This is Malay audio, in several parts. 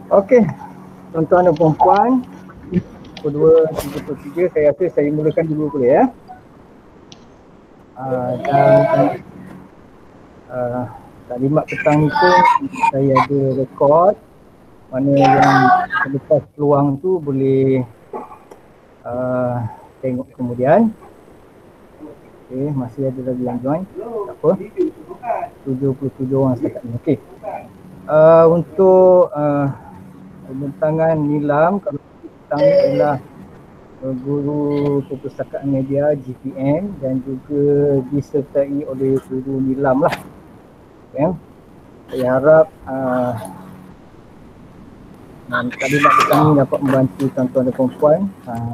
Okey, tuan-tuan dan puan-puan, pukul 2.33 saya rasa saya mulakan dulu boleh ya. Taklimat petang ni pun saya ada rekod, mana yang selepas peluang tu boleh tengok kemudian. Okey, masih ada lagi yang join, tak apa, 77 orang setakat ni. Okey, untuk pembentangan nilam, kalau petang ni adalah guru perpustakaan media GPM dan juga disertai oleh guru nilam lah. Ya. Saya harap taklimat petang ni dapat membantu tuan-tuan dan puan-puan.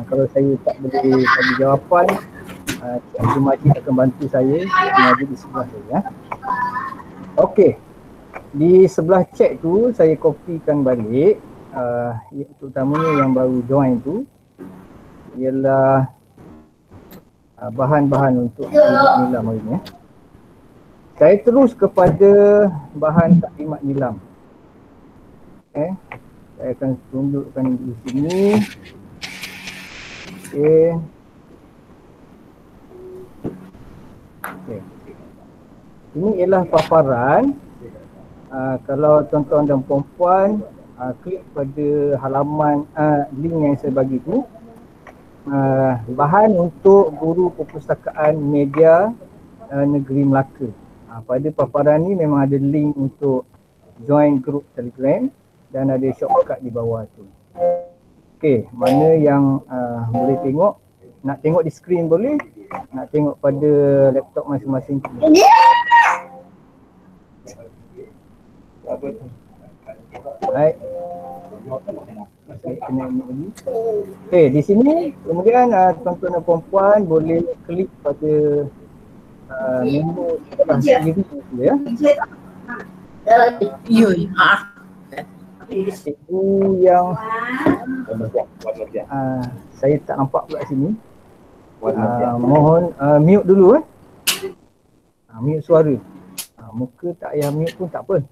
Kalau saya tak boleh bagi jawapan, Cik Abdul Majid akan bantu saya, Cik Majid di sebelah saya ya. Okey, di sebelah chat tu saya kopikan balik, terutamanya yang baru join tu, ialah bahan-bahan untuk nilam hari ni. Saya terus kepada bahan taklimat nilam. Saya akan tunjukkan di sini. Okey. Ini ialah paparan. Kalau tuan-tuan dan puan-puan klik pada halaman link yang saya bagi tu, bahan untuk guru perpustakaan media negeri Melaka. Pada paparan ni memang ada link untuk join group Telegram dan ada shortcut di bawah tu. Okey, mana yang boleh tengok, nak tengok di skrin boleh, nak tengok pada laptop masing-masing. Baik. Okey, di sini kemudian tuan-tuan dan puan-puan boleh klik pada menu sebelah kiri ya. Cikgu yang saya tak nampak pula sini. Mohon mute dulu mute suara. Muka tak payah mute pun tak apa.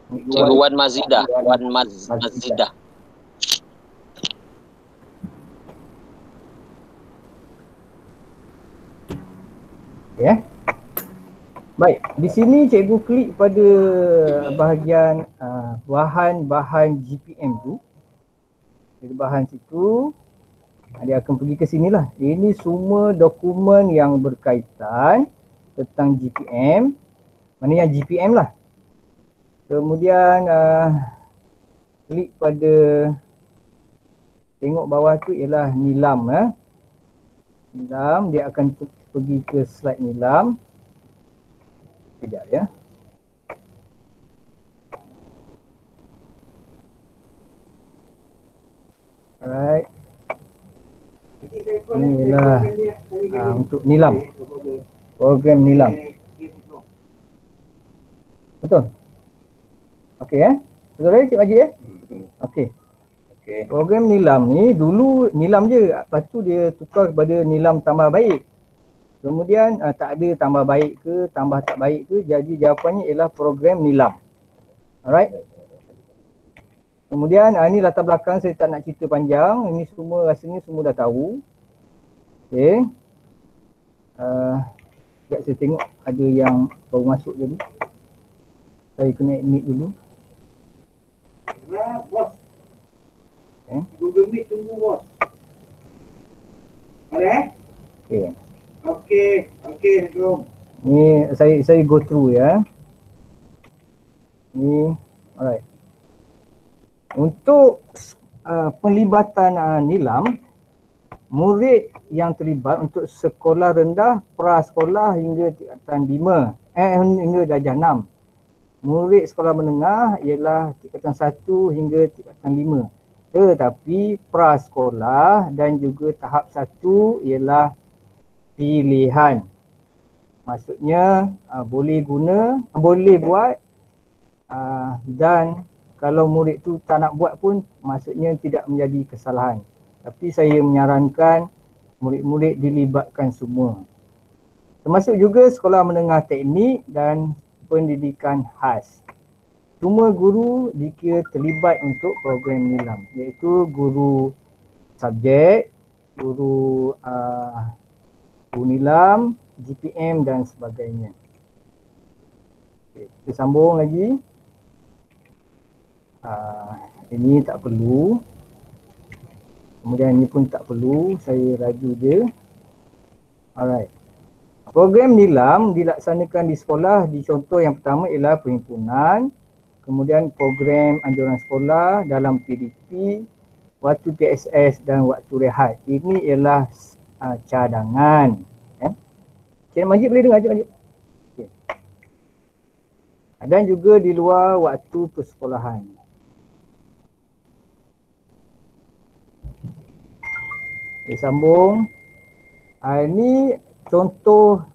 Cikgu Wan Mazidah, Mazidah. Ya. Baik, di sini cikgu klik pada bahagian bahan-bahan GPM tu. Di bahan situ dia akan pergi ke sinilah. Ini semua dokumen yang berkaitan tentang GPM. Mana yang GPM lah. Kemudian klik pada, tengok bawah tu ialah nilam nilam, dia akan pergi ke slide nilam. Sekejap ya. Alright. Ini ialah untuk nilam. Program nilam. Betul? Okey betul Cik Majid Okey. Program nilam ni dulu nilam je, lepas tu dia tukar kepada nilam tambah baik. Kemudian tak ada tambah baik ke, tambah tak baik ke, jadi jawapannya ialah program nilam. Alright. Kemudian ini latar belakang, saya tak nak cerita panjang, ini semua rasanya semua dah tahu. Okey. Sekejap saya tengok ada yang baru masuk tadi. Saya kena admit dulu. Bos. Google Meet tunggu bos. Ada? Okey. Okey, jom. Ni saya go through ya. Ni alright. Untuk pelibatan nilam, murid yang terlibat untuk sekolah rendah, prasekolah hingga tingkatan 5, hingga darjah 6. Murid sekolah menengah ialah tingkatan 1 hingga tingkatan 5. Tetapi prasekolah dan juga tahap 1 ialah pilihan. Maksudnya boleh buat dan kalau murid tu tak nak buat pun maksudnya tidak menjadi kesalahan. Tapi saya menyarankan murid-murid dilibatkan semua. Termasuk juga sekolah menengah teknik dan pendidikan khas. Semua guru dikira terlibat untuk program NILAM, iaitu guru subjek, guru NILAM, GPM dan sebagainya. Okay, kita sambung lagi. Ini tak perlu. Kemudian ini pun tak perlu, saya raju je. Alright. Program NILAM dilaksanakan di sekolah. Di contoh yang pertama ialah perhimpunan, kemudian program anjuran sekolah dalam PDP, waktu PSS dan waktu rehat. Ini ialah cadangan. Cik Majid boleh dengar? Okay. Dan juga di luar waktu persekolahan. Okay, sambung. Ini contoh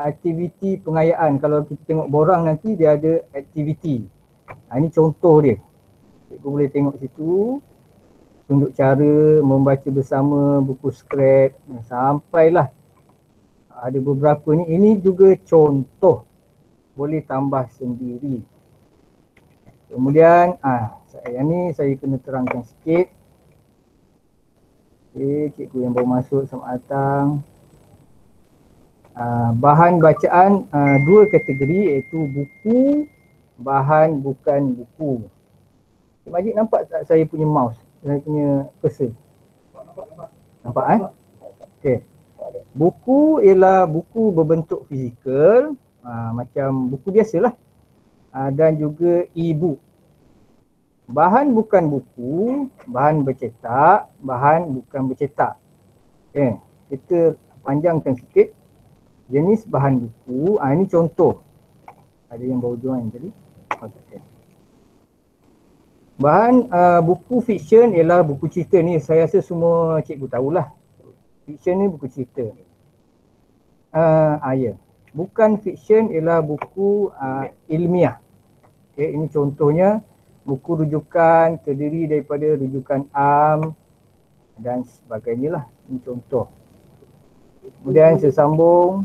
aktiviti pengayaan. Kalau kita tengok borang nanti dia ada aktiviti. Ini contoh dia. Cikgu boleh tengok situ. Tunjuk cara membaca bersama, buku scrap, sampailah ada beberapa ni. Ini juga contoh. Boleh tambah sendiri. Kemudian yang ni saya kena terangkan sikit. Okay, cikgu yang baru masuk, selamat datang. Bahan bacaan dua kategori, iaitu buku, bahan bukan buku. Cik Majid nampak tak saya punya mouse, saya punya cursor? Nampak Okay. Buku ialah buku berbentuk fizikal, macam buku biasalah, dan juga e-book. Bahan bukan buku, bahan bercetak, bahan bukan bercetak. Okay. Kita panjangkan sikit. Jenis bahan buku, ini contoh. Ada yang baru join tadi. Okay. Bahan buku fiksyen ialah buku cerita ni. Saya rasa semua cikgu tahulah. Fiksyen ni buku cerita. Ya. Bukan fiksyen ialah buku ilmiah. Okay, ini contohnya. Buku rujukan terdiri daripada rujukan am dan sebagainya lah. Ini contoh. Kemudian sesambung.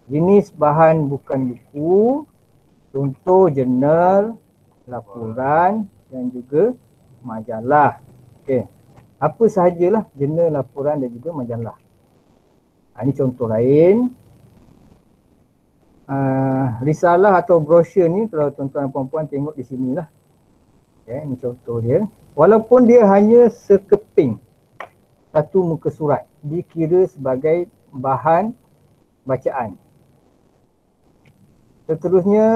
Jenis bahan bukan buku. Contoh jurnal, laporan dan juga majalah. Okey. Apa sahajalah jurnal, laporan dan juga majalah. Ini contoh lain. Risalah atau brosur ni kalau tuan-tuan dan puan-puan tengok di sini lah. Okay, ini contoh dia. Walaupun dia hanya sekeping satu muka surat, dikira sebagai bahan bacaan. Seterusnya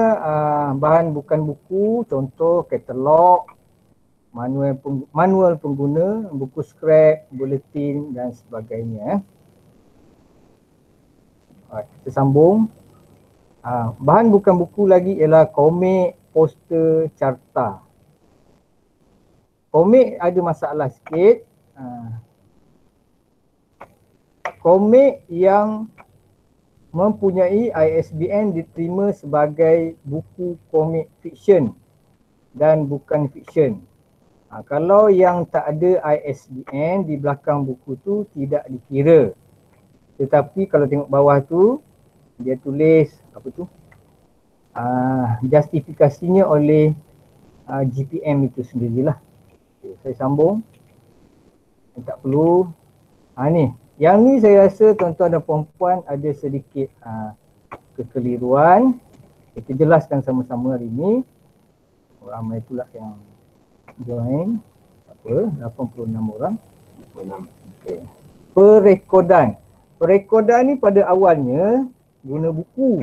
bahan bukan buku, contoh katalog, manual pengguna, buku scrap, buletin dan sebagainya. Kita sambung. Bahan bukan buku lagi ialah komik, poster, carta. Komik ada masalah sikit. Komik yang mempunyai ISBN diterima sebagai buku komik fiksyen dan bukan fiksyen. Kalau yang tak ada ISBN di belakang buku tu tidak dikira. Tetapi kalau tengok bawah tu dia tulis apa tu? Justifikasinya oleh GPM itu sendirilah. Okay, saya sambung. Tak perlu. Ni. Yang ni saya rasa tuan-tuan dan puan-puan ada sedikit kekeliruan. Kita jelaskan sama-sama hari ni. Ramai pula yang join. Apa? 86 orang. Okay. Perekodan. Perekodan ni pada awalnya guna buku.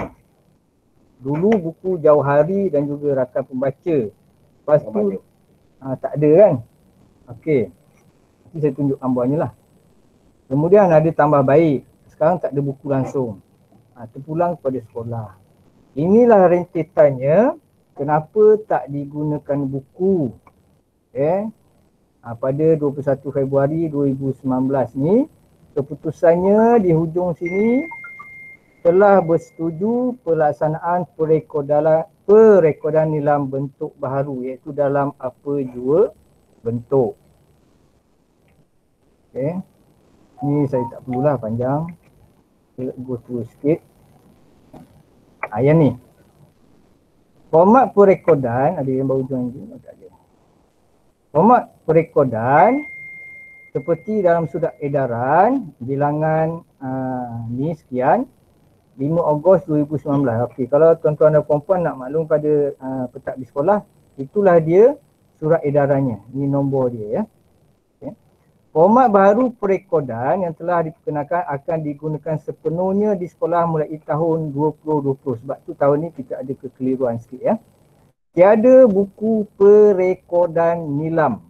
Dulu buku jauh hari dan juga rakam pembaca. Lepas tu tak ada kan? Okey. Nanti saya tunjuk gambarnya lah. Kemudian ada tambah baik. Sekarang tak ada buku langsung. Terpulang kepada sekolah. Inilah rentetannya kenapa tak digunakan buku. Pada 21 Februari 2019 ni, keputusannya di hujung sini telah bersetuju pelaksanaan perekodan dalam bentuk baharu, iaitu dalam apa jua bentuk. Okey. Ni saya tak perlulah panjang. Saya go through sikit. Yang ni. Format perekodan, ada yang baru join juga tak ada. Format perekodan seperti dalam surat edaran bilangan ni sekian 5 Ogos 2019. Okey, kalau tuan-tuan dan puan-puan nak maklum pada petak di sekolah, itulah dia surat edarannya. Ini nombor dia ya. Okay. Format baru perekodan yang telah diperkenalkan akan digunakan sepenuhnya di sekolah mulai tahun 2020. Sebab tu tahun ni kita ada kekeliruan sikit ya. Tiada buku perekodan nilam.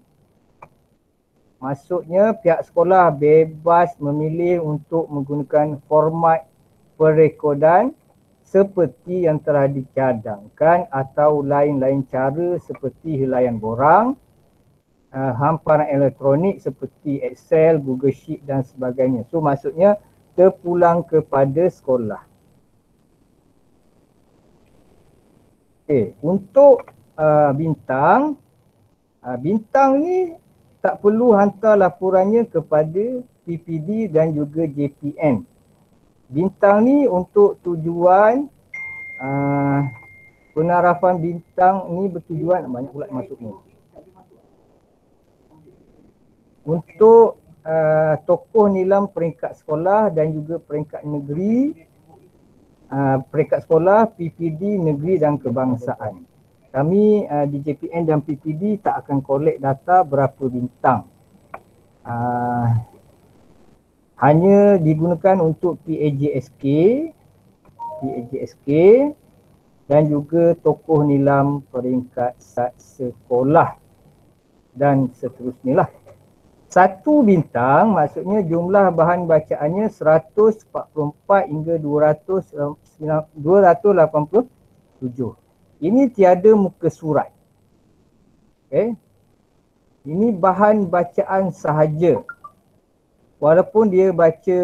Maksudnya pihak sekolah bebas memilih untuk menggunakan format perekodan seperti yang telah dicadangkan atau lain-lain cara seperti helaian borang, hamparan elektronik seperti Excel, Google Sheet dan sebagainya. So maksudnya terpulang kepada sekolah. Okay, untuk bintang, bintang ni tak perlu hantar laporannya kepada PPD dan juga JPN. Bintang ni untuk tujuan penarafan bintang ni bertujuan banyak pula masuk ni. Untuk tokoh nilam peringkat sekolah dan juga peringkat negeri, peringkat sekolah, PPD, negeri dan kebangsaan. Kami di JPN dan PPD tak akan collect data berapa bintang. Hanya digunakan untuk PAJSK dan juga tokoh nilam peringkat sekolah dan seterusnya lah. Satu bintang maksudnya jumlah bahan bacaannya 144 hingga 287. Ini tiada muka surat. Okay. Ini bahan bacaan sahaja. Walaupun dia baca,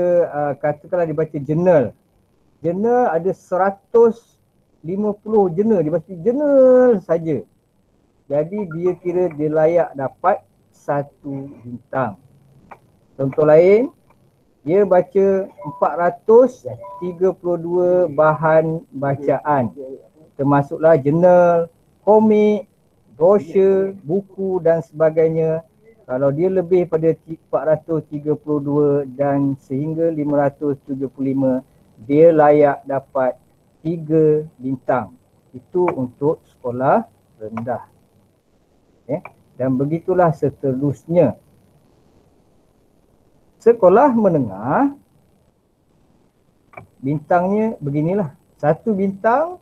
katakanlah dia baca jurnal. Jurnal ada 150 jurnal, dia baca jurnal saja. Jadi dia kira dia layak dapat 1 bintang. Contoh lain, dia baca 432 bahan bacaan. Termasuklah jurnal, komik, brosur, buku dan sebagainya. Kalau dia lebih pada 432 dan sehingga 575, dia layak dapat 3 bintang. Itu untuk sekolah rendah. Okay. Dan begitulah seterusnya. Sekolah menengah, bintangnya beginilah. 1 bintang,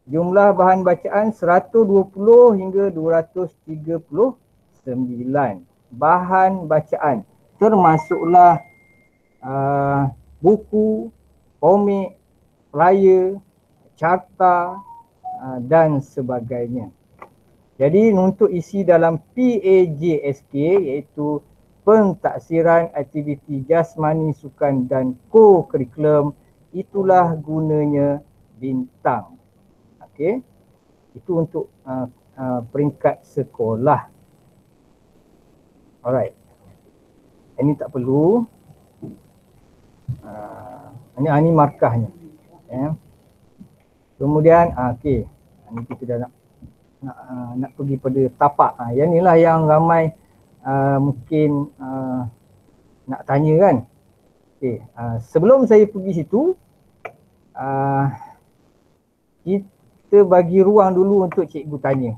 jumlah bahan bacaan 120 hingga 239 bahan bacaan. Termasuklah buku, komik, flyer, carta dan sebagainya. Jadi untuk isi dalam PAJSK iaitu pentaksiran aktiviti jasmani, sukan dan co-curriculum, itulah gunanya bintang. Okey. Itu untuk peringkat sekolah. Alright. Ini tak perlu. Ini markahnya. Yeah. Kemudian okey. Ini kita dah nak pergi pada tapak. Yang inilah yang ramai mungkin nak tanya kan. Okey, sebelum saya pergi situ, kita bagi ruang dulu untuk cikgu tanya.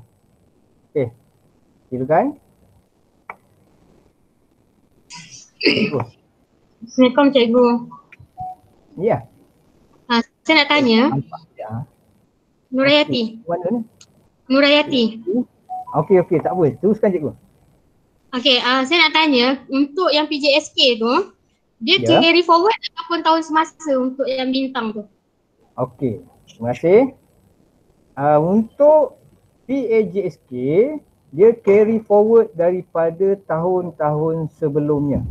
Okey. Silakan. Assalamualaikum cikgu. Ya. Saya nak tanya. Nurayati. Mana ni? Nurayati. Okey, tak apa. Teruskan cikgu. Okey, saya nak tanya untuk yang PJSK tu, dia Ya. carry forward ataupun tahun semasa untuk yang bintang tu? Okey, terima kasih. Untuk PAJSK, dia carry forward daripada tahun-tahun sebelumnya.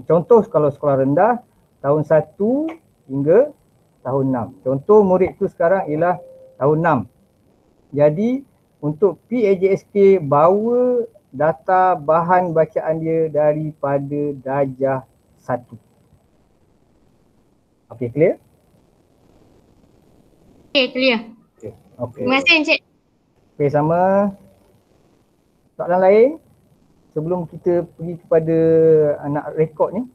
Contoh kalau sekolah rendah, tahun 1 hingga tahun 6. Contoh murid tu sekarang ialah tahun 6. Jadi untuk PAJSK bawa data bahan bacaan dia daripada darjah 1. Okey, clear? Okay, clear. Okey. Terima kasih Encik. Okey, sama. Soalan lain sebelum kita pergi kepada nak rekod ni?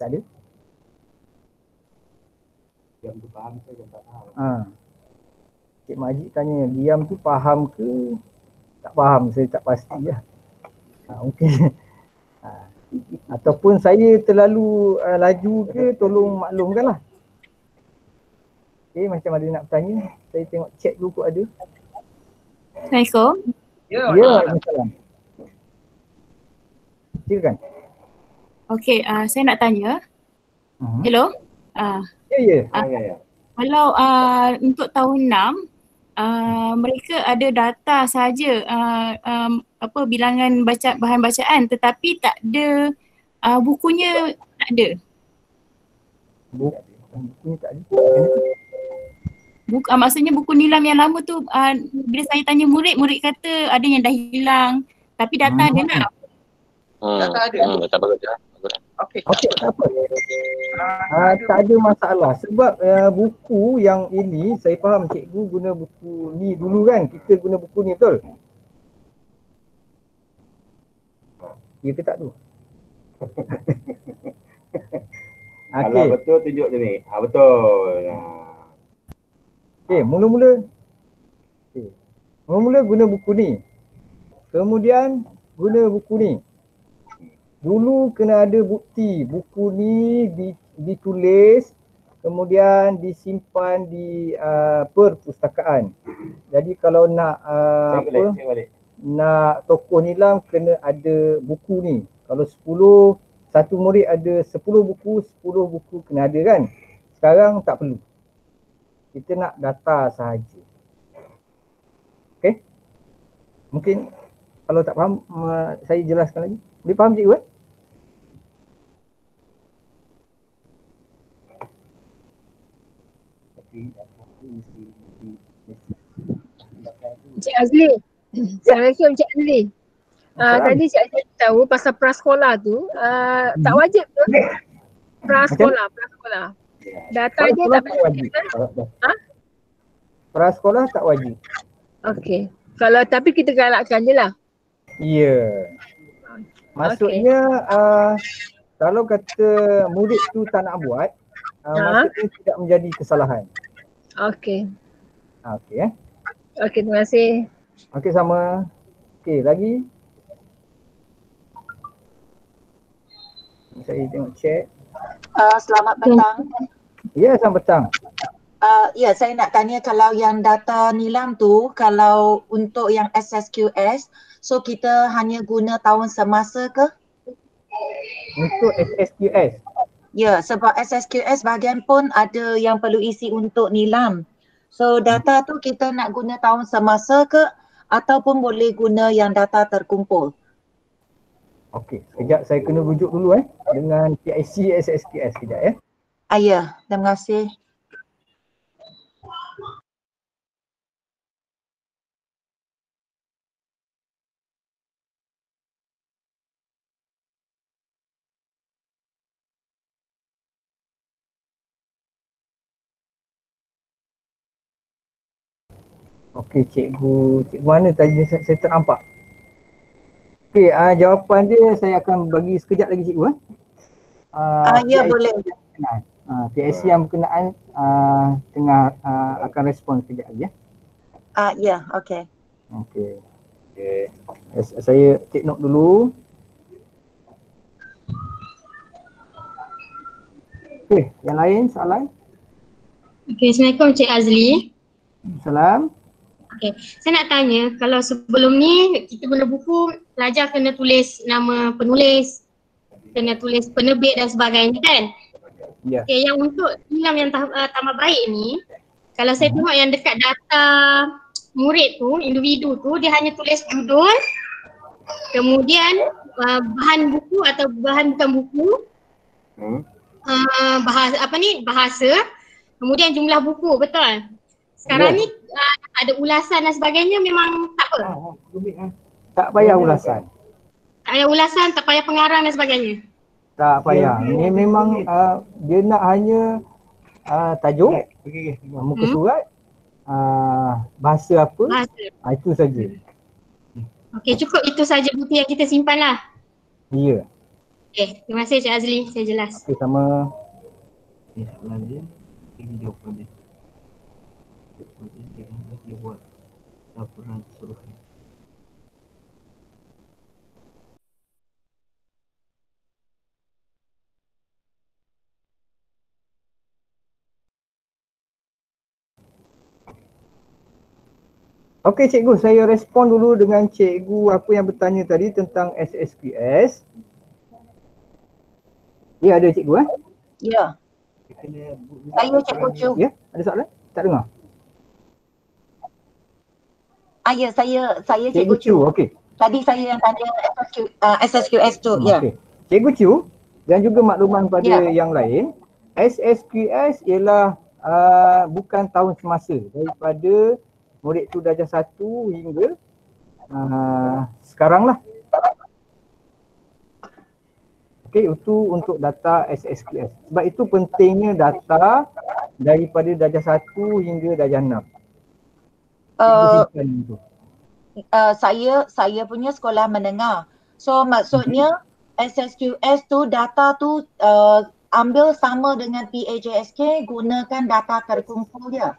Tak ada? Yang tu faham ke yang tak faham? Cik Majid tanya, diam tu faham ke tak faham? Saya tak pasti lah. Mungkin ataupun saya terlalu laju ke, tolong maklumkan lah. Okay, macam ada nak bertanya, saya tengok chat dulu kot ada. Assalamualaikum. Ya, Waalaikumsalam. Silakan. Okey, saya nak tanya. Hello? Ya. Kalau untuk tahun 6, mereka ada data saja bilangan bahan bacaan tetapi tak ada bukunya, tak ada. Bukunya tak ada. Maksudnya buku nilam yang lama tu bila saya tanya murid kata ada yang dah hilang tapi data ada lah. Data ada. Tak bagus. Okey. Okey, tak apa. Tak ada masalah sebab buku yang ini saya faham cikgu guna buku ni dulu kan. Kita guna buku ni betul? Ya ke tak tu? Kalau betul tunjuk je ni. Betul. Okey, mula-mula guna buku ni. Kemudian guna buku ni. Dulu kena ada bukti buku ni ditulis kemudian disimpan di perpustakaan. Jadi kalau nak nak tokoh nilam kena ada buku ni. Kalau 10, satu murid ada 10 buku, 10 buku kena ada kan. Sekarang tak perlu. Kita nak data sahaja. Okey? Mungkin kalau tak faham saya jelaskan lagi. Boleh faham cikgu kan? Encik Azli. Assalamualaikum Encik Azli. Tadi Encik Azli tahu pasal prasekolah tu tak wajib ke? Prasekolah. Data dia tak wajib. Prasekolah tak wajib. Okey. Kalau tapi kita galakkan je lah. Ya. Maksudnya kalau kata murid tu tak nak buat, maksudnya tidak menjadi kesalahan. Okey. Okey Okey, terima kasih. Okey, sama. Okey, lagi. Saya tengok chat. Selamat petang. Ya, selamat petang. Ya, saya nak tanya kalau yang data nilam tu, kalau untuk yang SSQS, so kita hanya guna tahun semasa ke? Untuk SSQS? Ya, sebab SSQS bahagian pun ada yang perlu isi untuk nilam. So data tu kita nak guna tahun semasa ke ataupun boleh guna yang data terkumpul? Okey, sekejap saya kena rujuk dulu dengan PIC SSQS sekejap ya. Ya, terima kasih. Okey, cikgu mana tadi saya tak nampak. Okey, jawapan dia saya akan bagi sekejap lagi cikgu Ya, boleh. PIC yang berkenaan tengah akan respon sekejap lagi ya. Ya, okey. Okey. Saya take note dulu. Okey, yang lain soalan? Okey, Assalamualaikum Cik Azli. Salam. Okey, saya nak tanya kalau sebelum ni kita guna buku, pelajar kena tulis nama penulis, kena tulis penerbit dan sebagainya kan? Ya. Okey, yang untuk nilam yang tambah baik ni, kalau saya tengok yang dekat data murid tu, individu tu, dia hanya tulis judul, kemudian bahan buku atau bahan bukan buku, bahasa, kemudian jumlah buku, betul? Sekarang ni ada ulasan dan sebagainya memang tak apa. Tak payah ulasan. Tak payah ulasan, tak payah pengarang dan sebagainya. Tak payah. Ini memang dia nak hanya tajuk, muka surat, bahasa apa, Bahasa. itu saja. Okey, cukup itu saja bukti yang kita simpan lah. Ya. Okey, terima kasih Cik Azli, saya jelas. Okay, sama. Soalan dia, ini jawapan dia. Dia buat laporan keseluruhan. Okey cikgu, saya respon dulu dengan cikgu apa yang bertanya tadi tentang SSQS. Ya, ada cikgu Ya. Saya Cikgu Chu. Ya, ada soalan? Tak dengar. Ya, saya Cikgu Cikgu Chu. okey. Tadi saya yang tanya SSQS tu, ya. Okey. Cikgu Chu dan juga makluman kepada Ya. yang lain, SSQS ialah bukan tahun semasa, daripada murid tu darjah 1 hingga sekarang lah. Okey, itu untuk data SSQS. Sebab itu pentingnya data daripada darjah 1 hingga darjah 6. Saya punya sekolah menengah. So maksudnya SSQS tu data tu ambil sama dengan PAJSK, gunakan data terkumpul dia.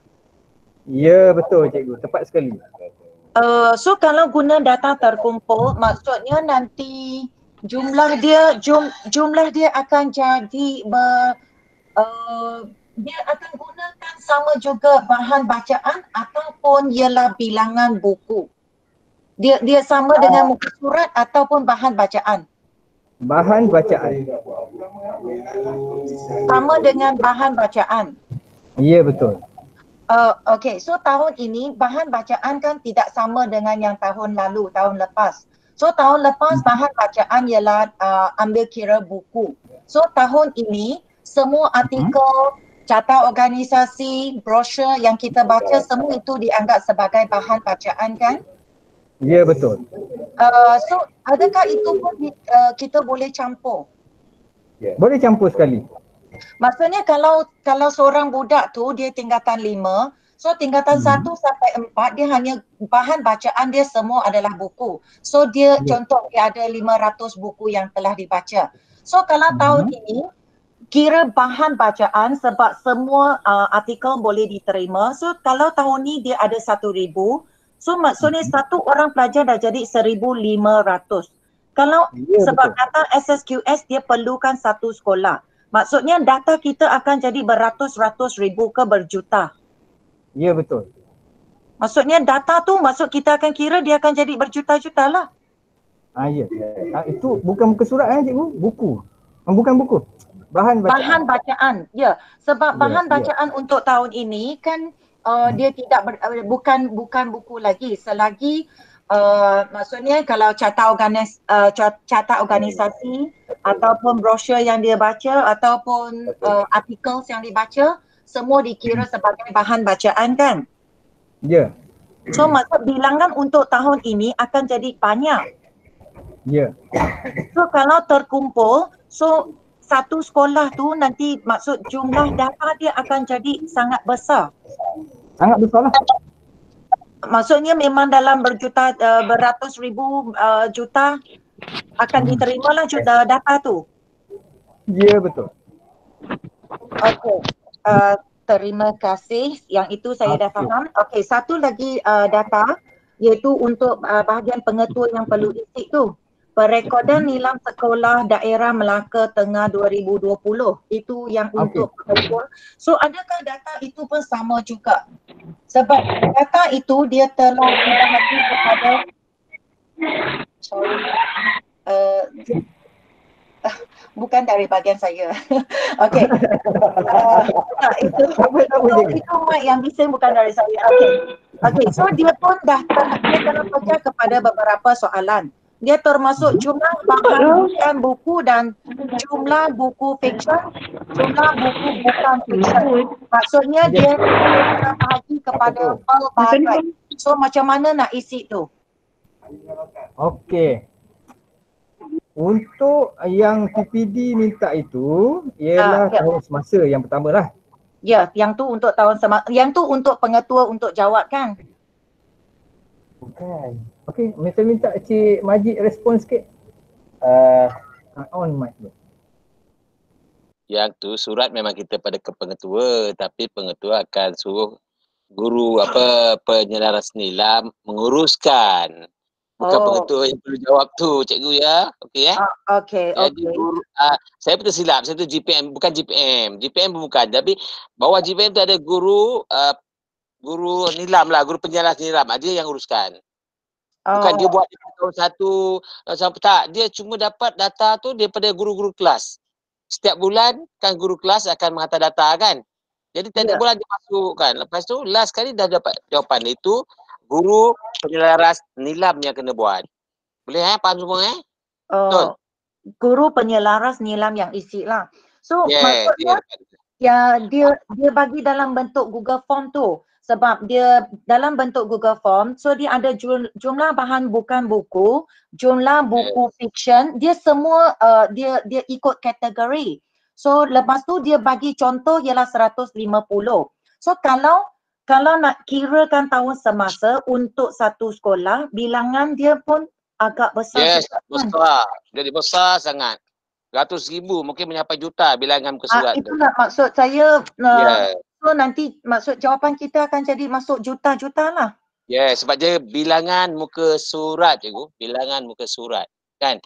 Ya, betul cikgu, tepat sekali. So kalau guna data terkumpul, maksudnya nanti jumlah dia akan jadi dia akan gunakan sama juga bahan bacaan ataupun ialah bilangan buku. Dia sama dengan muka surat ataupun bahan bacaan. Bahan bacaan. Sama dengan bahan bacaan. Ya, betul. Okay, so tahun ini bahan bacaan kan tidak sama dengan yang tahun lalu, tahun lepas. So tahun lepas bahan bacaan ialah ambil kira buku. So tahun ini semua artikel, carta organisasi, brosur yang kita baca semua itu dianggap sebagai bahan bacaan kan? Ya, betul. So adakah itu pun kita boleh campur? Boleh campur sekali. Maksudnya kalau seorang budak tu dia tingkatan 5, so tingkatan 1 sampai 4 dia hanya bahan bacaan dia semua adalah buku. So dia contoh dia ada 500 buku yang telah dibaca. So kalau tahun ini kira bahan bacaan sebab semua artikel boleh diterima. So kalau tahun ni dia ada 1,000, so maksudnya satu orang pelajar dah jadi 1,500. Kalau sebab data SSQS dia perlukan satu sekolah. Maksudnya data kita akan jadi beratus-ratus ribu ke berjuta. Ya, betul. Maksudnya data tu maksud kita akan kira dia akan jadi berjuta-juta lah. Ya. Itu bukan muka surat cikgu, buku. Bukan buku. Bahan bacaan. Bahan bacaan. Ya, sebab bahan bacaan untuk tahun ini kan dia tidak bukan buku lagi. Selagi maksudnya kalau carta organisasi ataupun brosur yang dia baca ataupun artikel yang dibaca semua dikira sebagai bahan bacaan kan? Ya. So maksud bilangan untuk tahun ini akan jadi banyak. Ya. So kalau terkumpul, so satu sekolah tu nanti maksud jumlah data dia akan jadi sangat besar. Sangat besar lah. Maksudnya memang dalam berjuta, beratus ribu juta akan diterimalah data tu. Ya, betul. Okey. Terima kasih. Yang itu saya dah faham. Okey, satu lagi data iaitu untuk bahagian pengetua yang perlu isi tu. Perekodan nilam sekolah daerah Melaka Tengah 2020. Itu yang untuk pengetua. So adakah data itu pun sama juga? Sebab data itu dia telah dibahagi kepada bukan dari bahagian saya. Okey. Itu mic yang bising bukan dari saya. Okey, so dia pun dah telah baca kepada beberapa soalan. Dia termasuk jumlah bahan buku dan jumlah buku fiction, jumlah buku bukan fiction. Maksudnya dia telah bahagi kepada pelbagai. So macam mana nak isi tu? Okey. Untuk yang PPD minta itu ialah Ya. tahun semasa yang pertama lah. Ya, yang tu untuk yang tu untuk pengetua untuk jawab kan? Bukan. Okey, minta Cik Majid respon sikit. On mic tu. Yang tu surat memang kita pada ke pengetua, tapi pengetua akan suruh guru penyelaras nilam menguruskan. Bukan pengetua yang perlu jawab tu, cikgu ya. Okey ya. Okey, Jadi okey. guru, saya betul silap, saya tu GPM, bukan GPM. GPM pun bukan, tapi bawah GPM tu ada guru guru nilam lah, guru penjelas nilam. Dia yang uruskan. Bukan dia buat tahun satu, sampai tak. Dia cuma dapat data tu daripada guru-guru kelas. Setiap bulan kan guru kelas akan menghantar data kan. Jadi tiap bulan dia masukkan. Lepas tu last kali dah dapat jawapan. Itu guru penyelaras nilam yang kena buat. Boleh faham semua Betul. Guru penyelaras nilam yang isi lah. So Dia maksudnya dia bagi dalam bentuk Google Form tu. Sebab dia dalam bentuk Google Form, so dia ada jumlah bahan bukan buku, jumlah buku fiction, dia semua dia ikut kategori. So lepas tu dia bagi contoh ialah 150. So kalau nak kirakan tahun semasa untuk satu sekolah, bilangan dia pun agak besar. Yes, besar. Jadi besar sangat. Ratus ribu, mungkin mencapai juta bilangan muka surat tu. Itulah maksud saya. So nanti maksud jawapan kita akan jadi masuk juta-juta lah. Sebab dia bilangan muka surat cikgu. Bilangan muka surat. Kan?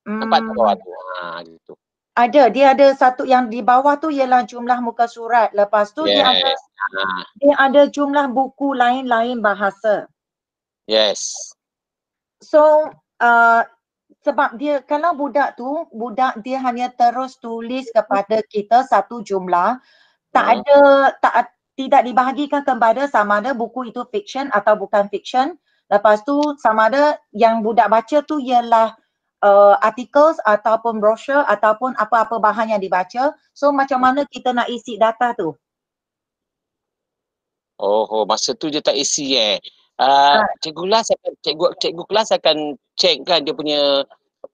Nampak tak bawah tu? Gitu. Dia ada satu yang di bawah tu ialah jumlah muka surat. Lepas tu dia ada jumlah buku lain-lain bahasa. Yes. So sebab dia kalau budak dia hanya terus tulis kepada kita satu jumlah, tidak dibahagikan kepada sama ada buku itu fiction atau bukan fiction. Lepas tu sama ada yang budak baca tu ialah articles ataupun brochure ataupun apa-apa bahan yang dibaca. So macam mana kita nak isi data tu? Masa tu dia tak isi cikgu kelas akan check kan dia punya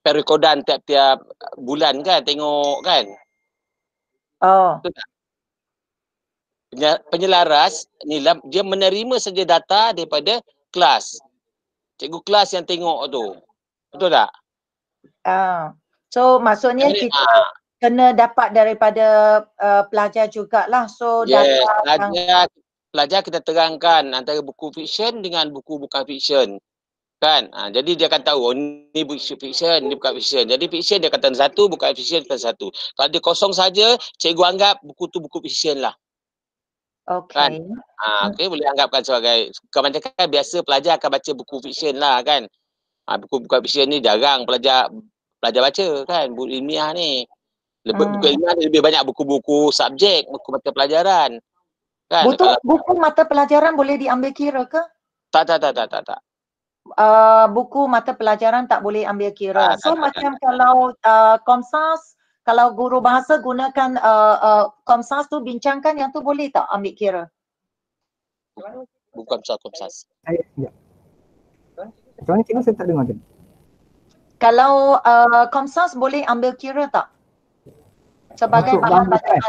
perekodan tiap-tiap bulan kan, tengok kan. Betul tak? Penyelaras nilam dia menerima saja data daripada kelas. Cikgu kelas yang tengok tu. Betul tak? So maksudnya kita kena dapat daripada pelajar jugalah. So pelajar kita terangkan antara buku fiction dengan buku bukan fiction. Kan? Jadi dia akan tahu ni buku fiction, ni bukan fiction. Jadi fiction dia kata satu, bukan fiction kata satu. Kalau dia kosong saja, cikgu anggap buku tu buku fiction lah. Kan? Okay, boleh anggapkan sebagai kebanyakan biasa pelajar akan baca buku fiction lah kan. Buku bukan fiction ni jarang pelajar baca kan, buku ilmiah ni. Buku ilmiah ni lebih banyak buku-buku subjek, buku mata pelajaran. Kan? Buku mata pelajaran boleh diambil kira ke? Tak. Buku mata pelajaran tak boleh ambil kira. So macam kalau Komsas, kalau guru bahasa gunakan Komsas tu bincangkan yang tu boleh tak ambil kira? Bukan Komsas. Ya. Soalnya cikgu saya tak dengar tadi. Kalau Komsas boleh ambil kira tak? Sebagai bahan bacaan.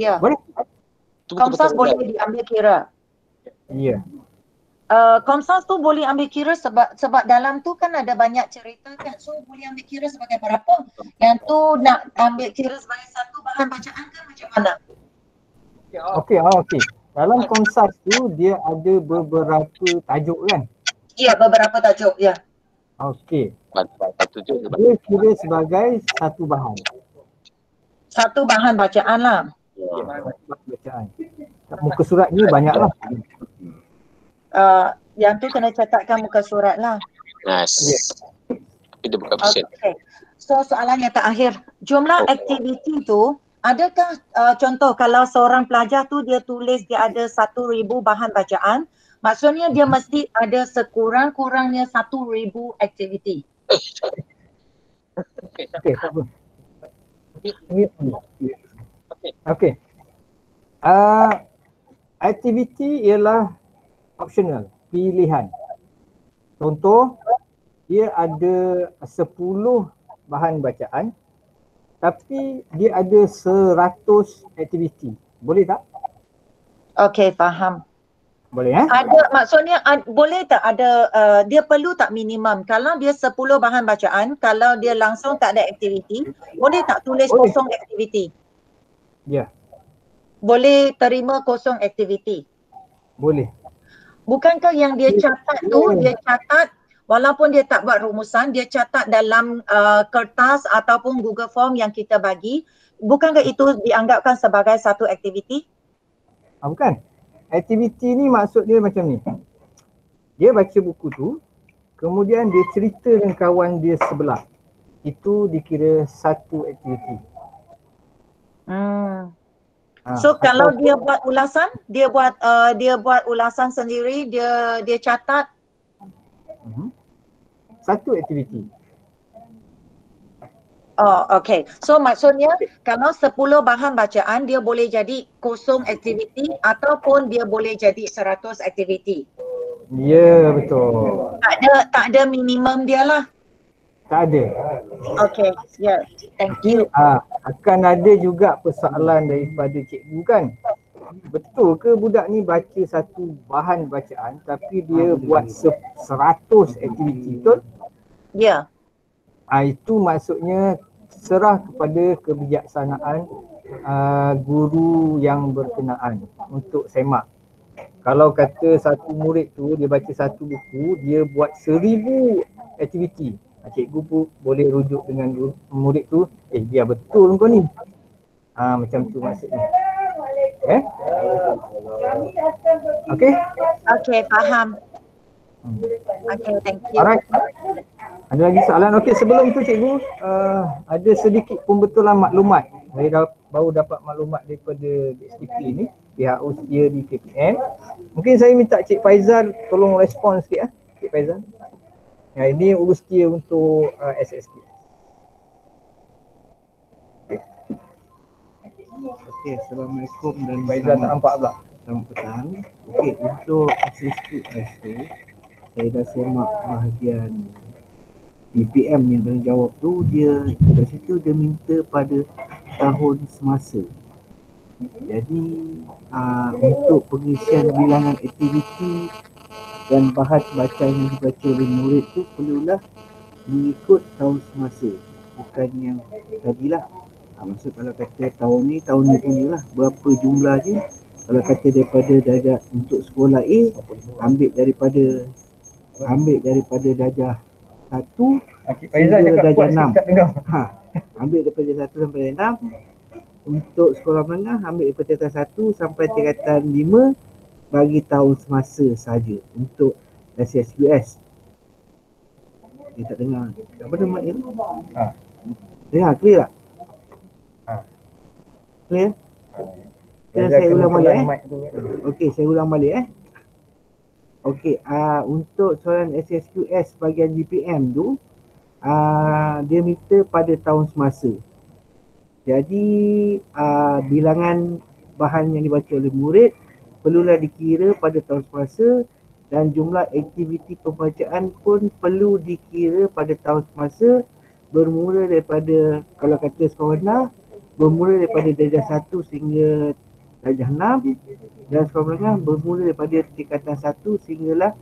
Ya. Boleh. Komsas boleh diambil kira. Ya. Komsas tu boleh ambil kira sebab dalam tu kan ada banyak cerita kan. So boleh ambil kira sebagai berapa. Yang tu nak ambil kira sebagai satu bahan bacaan kan macam mana? Okey. Dalam Komsas tu dia ada beberapa tajuk kan? Ya, beberapa tajuk, ya. Okey. Dia kira sebagai satu bahan. Satu bahan bacaan lah. Bacaan. Muka surat ni banyak lah. Yang tu kena catatkan muka surat lah. Yes. Tapi dia bukan fiction. Okay. So soalan yang terakhir. Jumlah aktiviti tu, adakah contoh kalau seorang pelajar tu dia tulis dia ada 1,000 bahan bacaan, maksudnya dia mesti ada sekurang-kurangnya 1,000 aktiviti. Okey, tak apa. Okey. Aktiviti ialah optional, pilihan. Contoh, dia ada 10 bahan bacaan tapi dia ada 100 aktiviti. Boleh tak? Okey, faham. Boleh eh? Ada maksudnya boleh tak ada dia perlu tak minimum kalau dia 10 bahan bacaan, kalau dia langsung tak ada aktiviti, boleh tak tulis Boleh. kosong aktiviti? Ya, Boleh terima kosong aktiviti? boleh. Bukankah yang dia catat tu, dia catat walaupun dia tak buat rumusan, dia catat dalam kertas ataupun Google Form yang kita bagi, bukankah itu dianggapkan sebagai satu aktiviti? Bukan. Aktiviti ni maksud dia macam ni. Dia baca buku tu, kemudian dia cerita dengan kawan dia sebelah. Itu dikira satu aktiviti. So kalau dia buat ulasan, dia buat ulasan sendiri, dia catat. Satu aktiviti. Oh, okay. So maksudnya kalau 10 bahan bacaan dia boleh jadi kosong aktiviti ataupun dia boleh jadi 100 aktiviti. Ya, betul. Tak ada minimum dia lah. Tak ada. Okay, yeah. Thank you. Akan ada juga persoalan daripada cikgu kan. Betul ke budak ni baca satu bahan bacaan tapi dia buat 100 aktiviti, betul? Ya. Itu maksudnya serah kepada kebijaksanaan guru yang berkenaan untuk semak. Kalau kata satu murid tu dia baca satu buku, dia buat 1000 aktiviti. Cikgu pun boleh rujuk dengan murid tu, biar betul kau ni. Macam tu maksudnya. Okay? Okay, faham. Okay, thank you. Alright. Ada lagi soalan? Okey, sebelum tu cikgu ada sedikit pembetulan maklumat. Saya baru dapat maklumat daripada SDP ni, pihak usia di KPM. Mungkin saya minta Cik Faizal tolong respon sikit Cik Faizal. Ini usia untuk SSK. Okey, Assalamualaikum dan Faizal tak nampak pula. selamat petang. Okey, untuk SSQS tu saya dah semak bahagian BPM yang tanggungjawab tu, dia kat situ dia minta pada tahun semasa. Jadi untuk pengisian bilangan aktiviti dan bahan bacaan yang dibaca oleh murid tu perlulah mengikut tahun semasa, bukan yang tadilah. Maksud kalau kata tahun ni punya lah berapa jumlahnya. Kalau kata daripada darjah untuk sekolah A, ambil daripada darjah 1 hingga darjah 6. Ambil daripada 1 sampai 6. Untuk sekolah menengah ambil daripada tingkatan 1 sampai tingkatan 5 bagi tahun semasa saja untuk SSQS. Dia tak dengar. Apa nama dia? Dengar clear tak? Clear? Saya ulang balik Okey, saya ulang balik Okey, untuk soalan SSQS bahagian GPM tu dia minta pada tahun semasa. Jadi bilangan bahan yang dibaca oleh murid perlulah dikira pada tahun semasa dan jumlah aktiviti pembacaan pun perlu dikira pada tahun semasa bermula daripada, kalau kata sekolah rendah, bermula daripada darjah 1 sehingga darjah 6 dan sekolah menengah bermula daripada tingkatan 1 sehinggalah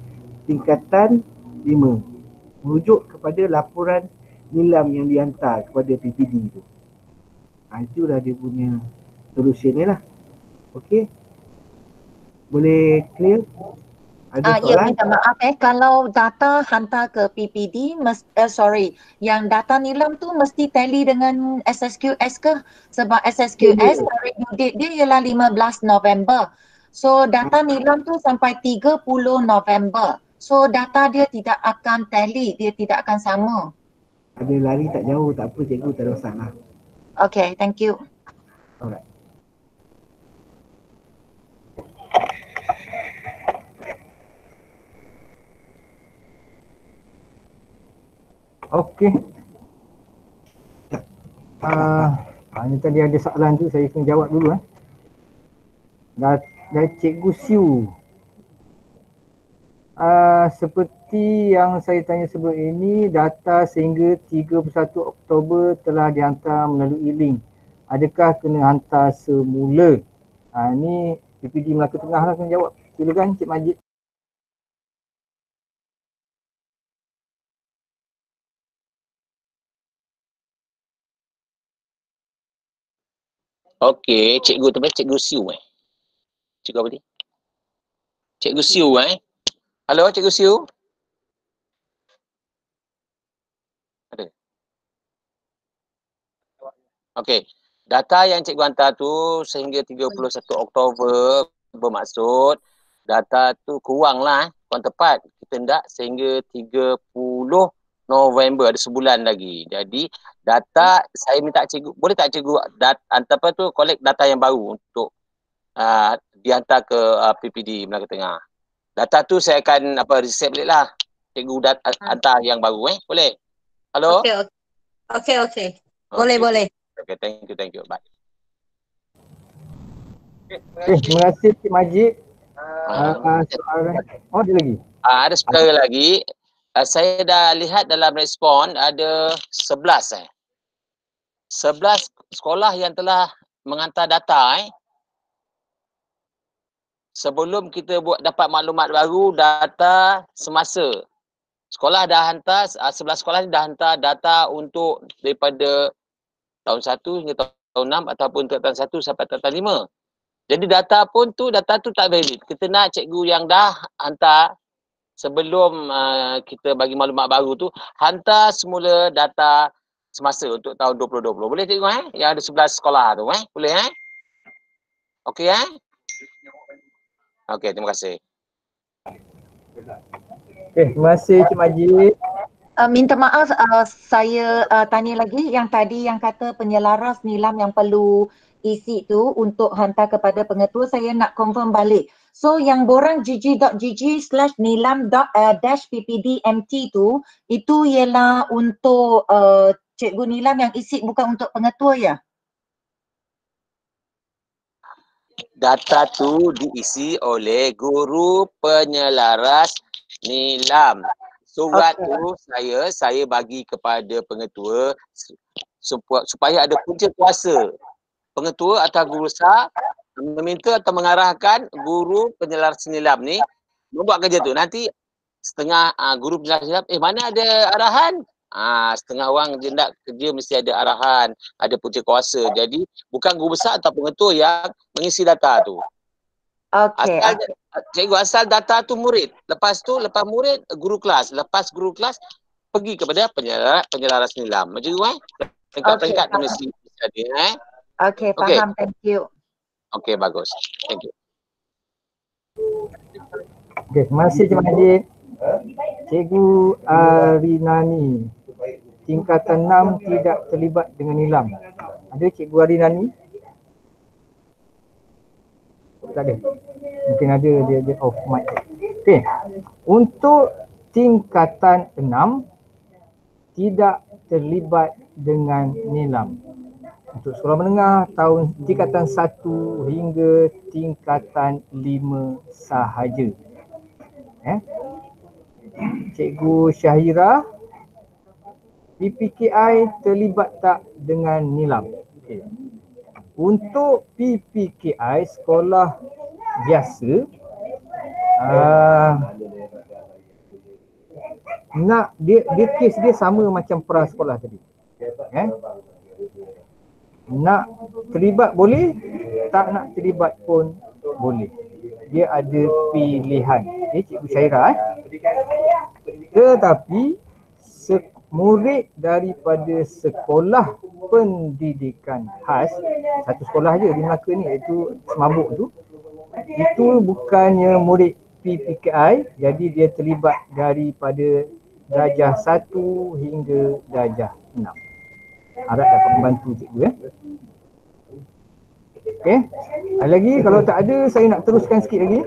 tingkatan 5 merujuk kepada laporan nilam yang dihantar kepada PPD tu. Itulah dia punya solution ni lah. Okey, boleh clear? Ada soalan? Ya, minta maaf kalau data hantar ke PPD, yang data nilam tu mesti tally dengan SSQS ke? Sebab SSQS tarikh due date dia ialah 15 November. So data nilam tu sampai 30 November. So data dia tidak akan tally, dia tidak akan sama. Ada lari tak jauh, tak apa cikgu, tak ada masalah. Okay, thank you. Alright. Okey. Ini tadi ada soalan tu, saya kena jawab dulu dari Cikgu Siu. Seperti seperti yang saya tanya sebelum ini, data sehingga 31 Oktober telah dihantar melalui link. Adakah kena hantar semula? Ini PPD Melaka Tengah lah kena jawab. Silakan Cik Majid. Okey, cikgu tu cikgu Siu Cikgu apa ni? Cikgu Siu Halo Cikgu Siu? Ada. Okey. Data yang cikgu hantar tu sehingga 31 Oktober bermaksud data tu kurang lah kurang tepat. Kita hendak sehingga 30 November, ada sebulan lagi. Jadi data saya minta cikgu, boleh tak cikgu hantar apa tu, collect data yang baru untuk dihantar ke PPD Melaka Tengah. Data tu saya akan reset balik lah. Cikgu hantar yang baru boleh? Halo? Okey. Boleh. Okay, thank you. Bye. Terima kasih Cik Majid. Soalan. Ada lagi? Ada sekali lagi. Saya dah lihat dalam respon ada 11 11 sekolah yang telah menghantar data sebelum kita dapat maklumat baru data semasa. Sekolah dah hantar, 11 sekolah ni dah hantar data untuk daripada tahun 1 hingga tahun 6 ataupun tahun 1 sampai tahun 5. Jadi data tu tak valid. Kita nak cikgu yang dah hantar sebelum kita bagi maklumat baru tu, hantar semula data semasa untuk tahun 2020. Boleh cikgu Yang ada 11 sekolah tu Boleh Okey Okey, terima kasih. Terima kasih Cik Majid. Minta maaf, saya tanya lagi yang tadi yang kata penyelaras nilam yang perlu isi tu untuk hantar kepada pengetua, saya nak confirm balik. So yang borang gg.gg/nilam-ppdmt tu, itu ialah untuk Cikgu Nilam yang isi, bukan untuk pengetua ya? Data tu diisi oleh guru penyelaras nilam. Surat tu saya bagi kepada pengetua supaya ada punca kuasa. Pengetua atau guru besar meminta atau mengarahkan guru penyelaras nilam ni membuat kerja tu. Nanti setengah guru penyelaras nilam, mana ada arahan? Setengah orang je nak kerja mesti ada arahan, ada punca kuasa. Jadi bukan guru besar atau pengetua yang mengisi data tu. Okey. Cikgu asal data tu murid. Lepas murid guru kelas. Lepas guru kelas pergi kepada penyelaras nilam. Macam tu Peringkat-peringkat tu mesti ada Okey, faham. Thank you. Okey, bagus. Thank you. Okey, terima kasih Cik Majid. Cikgu Arinani, tingkatan 6 tidak terlibat dengan nilam. Ada Cikgu Arinani? Tak ada. Mungkin ada, dia off mic. Okey. Untuk tingkatan 6 tidak terlibat dengan nilam. Untuk sekolah menengah tahun tingkatan 1 hingga tingkatan 5 sahaja. Cikgu Syahira, PPKI terlibat tak dengan nilam? Okay. Untuk PPKI sekolah biasa, dia kes dia sama macam pra sekolah tadi. Nak terlibat boleh, tak nak terlibat pun boleh. Dia ada pilihan. Cikgu Syahira. Tetapi murid daripada sekolah pendidikan khas, satu sekolah je di Melaka ni, iaitu Semabuk tu, itu bukannya murid PPKI, jadi dia terlibat daripada darjah 1 hingga darjah 6. Harap dapat membantu cikgu Okey. Ada lagi? Kalau tak ada, saya nak teruskan sikit lagi.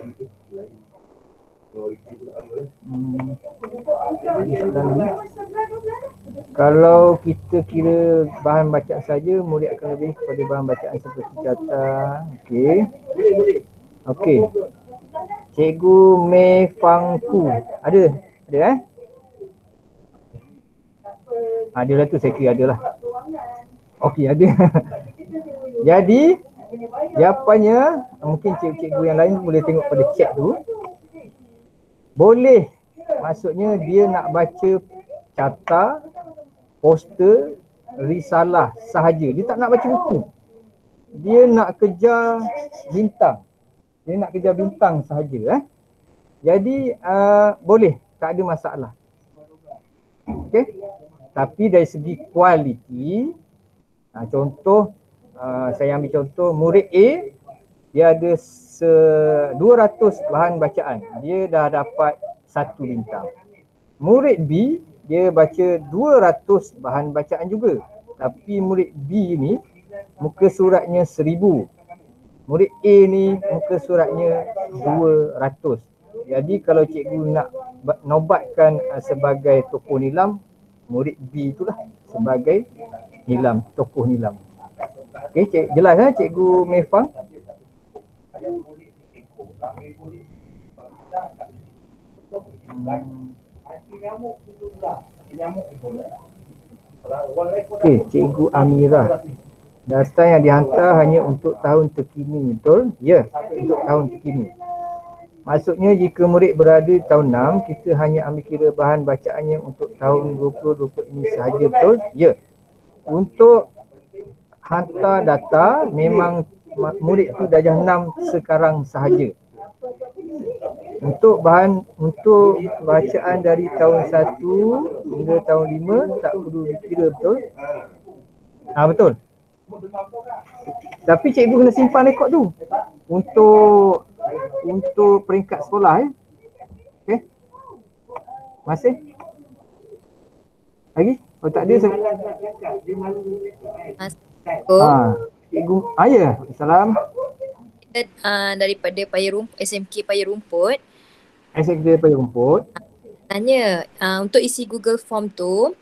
Kalau kita kira bahan bacaan saja, murid akan lebih kepada bahan bacaan seperti kata. Okey. Cikgu Mei Fangku. Ada Ada ada lah tu, saya kira ada lah. Okey, ada. Jadi jawapannya mungkin cikgu yang lain boleh tengok pada chat tu. Boleh. Maksudnya dia nak baca carta, poster, risalah sahaja. Dia tak nak baca buku. Dia nak kejar bintang. Dia nak kejar bintang sahaja. Jadi boleh, tak ada masalah. Okey. Tapi dari segi kualiti, contoh saya ambil contoh murid A, dia ada 200 bahan bacaan. Dia dah dapat 1 bintang. Murid B, dia baca 200 bahan bacaan juga. Tapi murid B ni muka suratnya 1000. Murid A ni muka suratnya 200. Jadi kalau cikgu nak nobatkan sebagai tokoh nilam, murid B itulah sebagai nilam, tokoh nilam. Okey, jelas cikgu Mefang? Okey, cikgu Amira. Data yang dihantar hanya untuk tahun terkini, betul? Ya, untuk tahun terkini. Maksudnya jika murid berada di tahun 6, kita hanya ambil kira bahan bacaannya untuk tahun 2020 ini sahaja, betul? Ya. Untuk hantar data, memang murid tu darjah 6 sekarang sahaja. Untuk bacaan dari tahun 1 hingga tahun 5 tak perlu dikira, betul? Betul. Tapi cikgu kena simpan rekod tu untuk peringkat sekolah. Okey. Masih? Lagi? Oh tak ada. Cikgu. Ya. Salam. Daripada SMK Paya Rumput. SMK Paya Rumput. Tanya, untuk isi Google Form tu,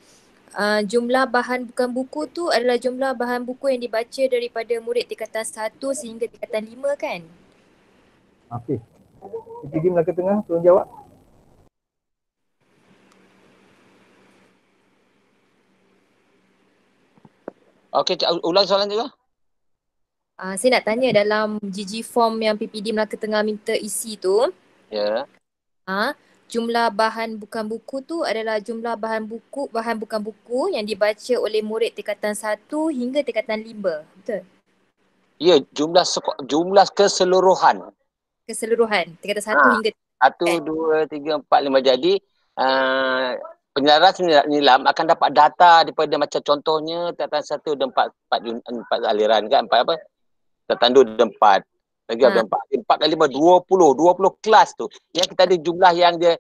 jumlah bahan bukan buku tu adalah jumlah bahan buku yang dibaca daripada murid tingkatan 1 sehingga tingkatan 5 kan? Okey. PPD Melaka Tengah, tolong jawab. Okey, ulang soalan juga. Saya nak tanya dalam GG form yang PPD Melaka Tengah minta isi tu. Ya. Jumlah bahan bukan buku tu adalah jumlah bahan bukan buku yang dibaca oleh murid tingkatan 1 hingga tingkatan 5. Betul? Ya, jumlah keseluruhan. Keseluruhan tingkatan 1 hingga 1, 2, 3, 4, 5. Jadi penyelaras nilam akan dapat data daripada macam contohnya tingkatan 1 ada 4 aliran kan, 4 apa? Tingkatan 2 ada 4. Lagi ada 4 kali 5, 20 kelas tu. Yang kita ada jumlah yang dia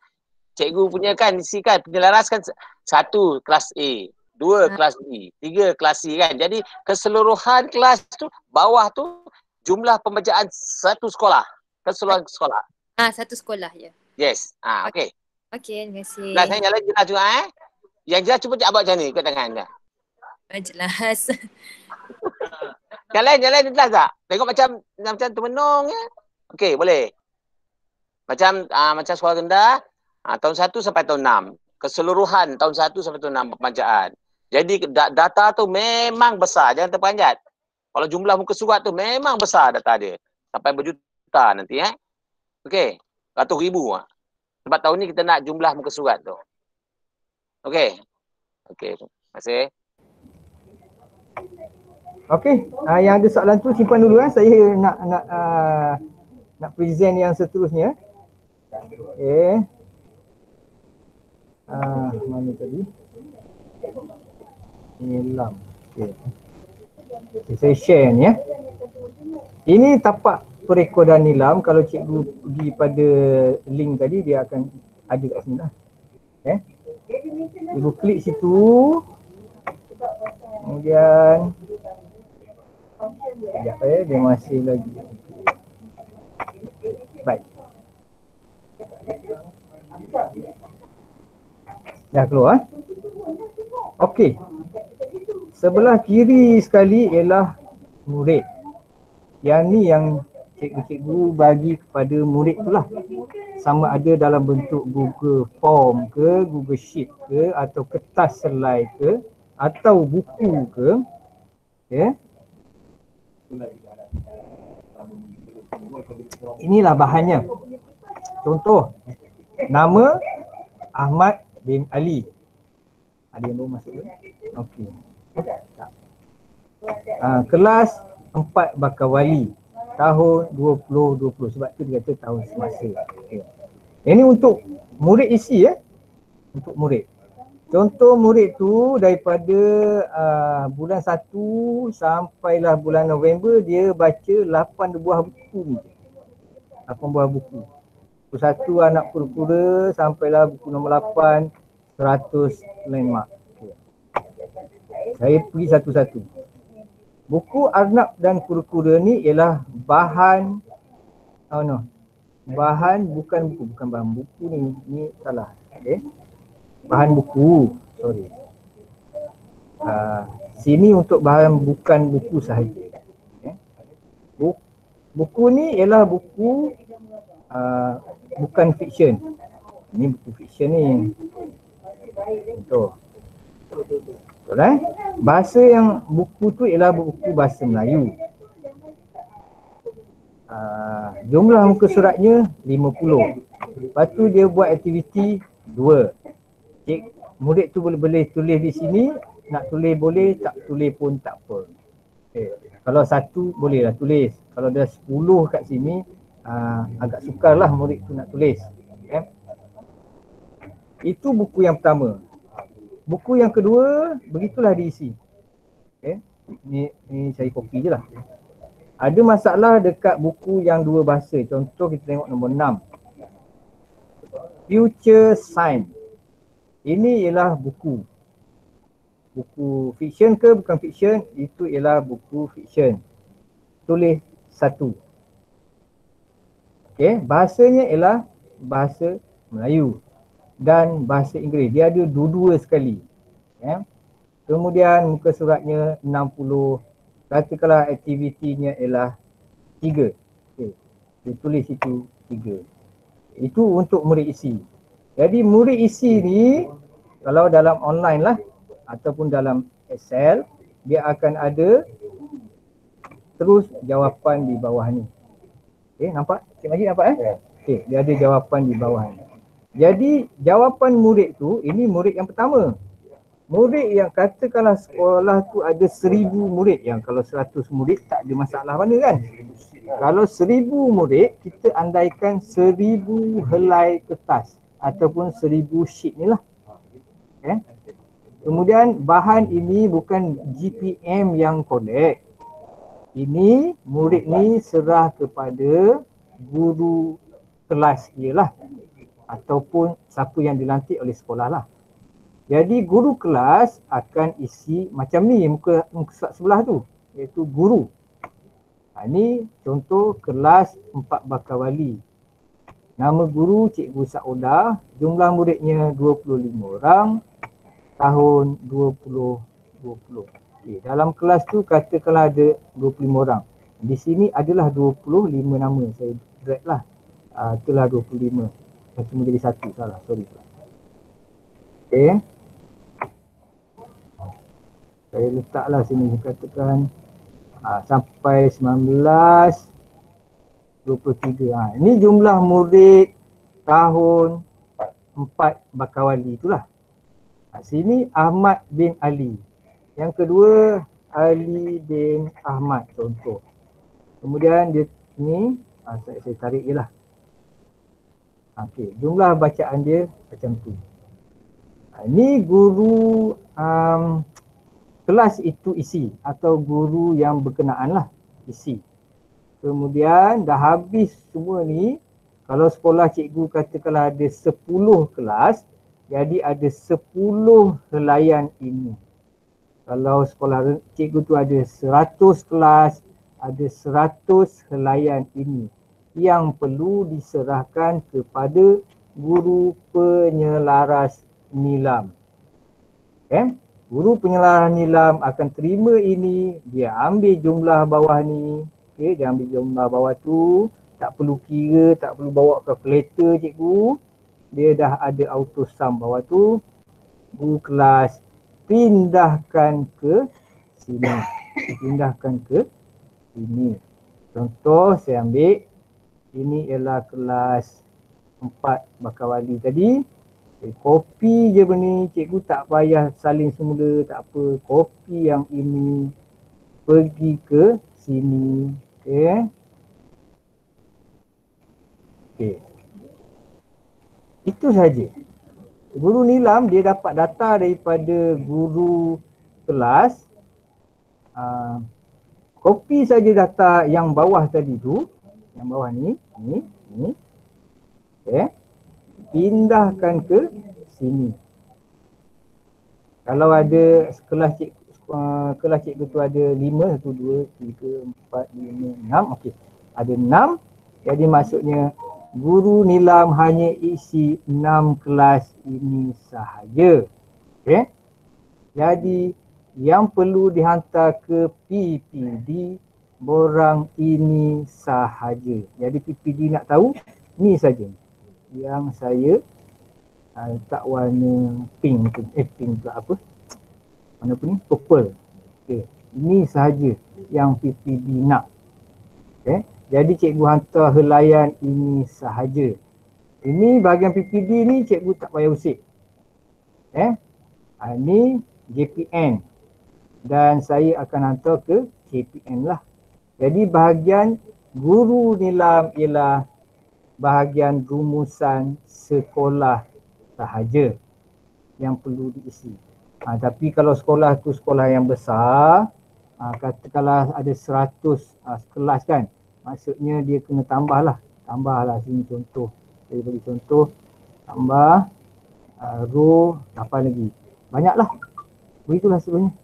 cikgu punya kan, isi kan, penyelaras kan 1 kelas A, 2 kelas B, 3 kelas C kan. Jadi keseluruhan kelas tu, bawah tu jumlah pembacaan satu sekolah. Keseluruhan sekolah. Satu sekolah ya. Yes. Okey. Okey, terima kasih. Kelas yang lain jelas juga Yang jelas cuba buat macam ni kat tangan dah. Jelas. Yang lain jelas tak? Tengok macam termenung ya. Okey, boleh. Macam sekolah rendah tahun 1 sampai tahun 6. Keseluruhan tahun 1 sampai tahun 6 pembacaan. Jadi data tu memang besar, jangan terperanjat. Kalau jumlah muka surat tu memang besar data dia. Sampai berjuta nanti Okey, ratus ribu Sebab tahun ni kita nak jumlah muka surat tu. Okey. Terima kasih. Okey, yang ada soalan tu simpan dulu saya nak present yang seterusnya. Okey. Mana tadi? Nilam. Okey. Saya share ni Ini tapak perekodan nilam. Kalau cikgu pergi pada link tadi, dia akan ada kat sini lah. Okay. Cikgu klik situ. Kemudian sekejap dia masih lagi. Baik. Dah keluar. Okey. Sebelah kiri sekali ialah murid. Yang ni yang cikgu-cikgu bagi kepada murid tu lah. sama ada dalam bentuk Google Form ke, Google Sheet ke, atau kertas slide ke, atau buku ke, okay. Inilah bahannya. Contoh, nama Ahmad bin Ali. Ada yang baru masuk ke? Okey. Kelas 4 Bakawali tahun 2020, sebab tu dia kata tahun semasa. Okay. Ini untuk murid isi ya. Untuk murid. Contoh murid tu daripada bulan 1 sampailah bulan November dia baca 8 buah buku. 8 buah buku. Buku 1 anak kura-kura sampailah buku nombor 8 100 landmark. Okay. Saya pergi satu-satu. Buku Arnab dan Kura-Kura ni ialah bahan bahan bukan bahan buku ni salah. Okay. Bahan buku, sorry. Sini untuk bahan bukan buku sahaja. Okay. Buku ni ialah buku bukan fiksyen. Ini buku fiksyen ni. Contoh. Betul eh? Bahasa yang buku tu ialah buku bahasa Melayu. Jumlah muka suratnya 50. Lepas tu dia buat aktiviti 2. Murid tu boleh tulis di sini, nak tulis boleh, tak tulis pun tak apa. Okay. Kalau 1 bolehlah tulis. Kalau dah 10 kat sini, agak sukarlah murid tu nak tulis. Okay. Itu buku yang pertama. Buku yang kedua, begitulah diisi. Okay. Ni saya copy je lah. Ada masalah dekat buku yang 2 bahasa. Contoh kita tengok nombor 6. Future Science. Ini ialah buku. Buku fiksyen ke bukan fiksyen? Itu ialah buku fiksyen. Tulis 1. Okay. Bahasanya ialah bahasa Melayu dan bahasa Inggeris. Dia ada dua-dua sekali. Okay. Kemudian muka suratnya 60. Katakanlah aktivitinya ialah 3. Okay. Dia tulis itu 3. Itu untuk murid isi. Jadi murid isi ni kalau dalam online lah ataupun dalam Excel, dia akan ada terus jawapan di bawah ni. Okay, nampak? Cik Majid nampak Okay, dia ada jawapan di bawah ni. Jadi jawapan murid tu, ini murid yang pertama. Murid yang katakanlah sekolah tu ada 1000 murid, yang kalau 100 murid tak ada masalah mana kan. Kalau 1000 murid, kita andaikan 1000 helai kertas ataupun 1000 sheet ni lah. Okay. Kemudian bahan ini bukan GPM yang collect. Ini murid ni serah kepada guru kelas dia lah. Ataupun siapa yang dilantik oleh sekolah lah. Jadi guru kelas akan isi macam ni muka surat sebelah tu, iaitu guru. Ini contoh kelas 4 Bakawali. Nama guru Cikgu Saudah, jumlah muridnya 25 orang, tahun 2020. Okay, dalam kelas tu katakanlah ada 25 orang. Di sini adalah 25 nama, saya drag lah. Itulah 25. Cuma jadi 1, salah, sorry. Okay. Saya letaklah sini, katakan sampai 1923. Ini jumlah murid tahun 4 Bakawali itulah. Sini Ahmad bin Ali. Yang kedua Ali bin Ahmad contoh. Kemudian dia ni saya tarik je lah. Okey, jumlah bacaan dia macam tu. Ini guru kelas itu isi atau guru yang berkenaan lah isi. Kemudian dah habis semua ni, kalau sekolah cikgu katakanlah ada 10 kelas, jadi ada 10 helaian ini. Kalau sekolah cikgu tu ada 100 kelas, ada 100 helaian ini yang perlu diserahkan kepada guru penyelaras nilam. Okay? Guru penyelaras nilam akan terima ini, dia ambil jumlah bawah ni, okay, dia ambil jumlah bawah tu, Tak perlu kira, tak perlu bawa kalkulator cikgu. Dia dah ada auto sum bawah tu. Guru kelas pindahkan ke sini. Pindahkan ke sini. Contoh saya ambil, ini ialah kelas 4 Bakawali tadi. Copy je benda ni, cikgu tak payah salin semula, tak apa. Copy yang ini, pergi ke sini. Okey. Itu saja. Guru Nilam dia dapat data daripada guru kelas. Copy saja data yang bawah tadi tu. Yang bawah ni. Okey. Pindahkan ke sini. Kalau ada kelas cikgu tu ada 5, 1, 2, 3, 4, 5, 6. Okey. Ada 6. Jadi maksudnya guru Nilam hanya isi 6 kelas ini sahaja. Okey. Jadi yang perlu dihantar ke PPD borang ini sahaja. Jadi PPD nak tahu ni saja. Yang saya letak warna pink tu. Pink tu apa? Warna apa ni? Purple. Okey. Ini sahaja yang PPD nak. Okey. Jadi cikgu hantar helaian ini sahaja. Ini bahagian PPD ni cikgu tak payah usik. Ini JPN. Dan saya akan hantar ke JPN lah. Jadi bahagian guru Nilam ialah bahagian rumusan sekolah sahaja yang perlu diisi. Tapi kalau sekolah tu sekolah yang besar, katakanlah ada 100 kelas kan, maksudnya dia kena tambahlah sini contoh. Saya bagi contoh, tambah row 8 lagi. Banyaklah. Begitulah sebenarnya.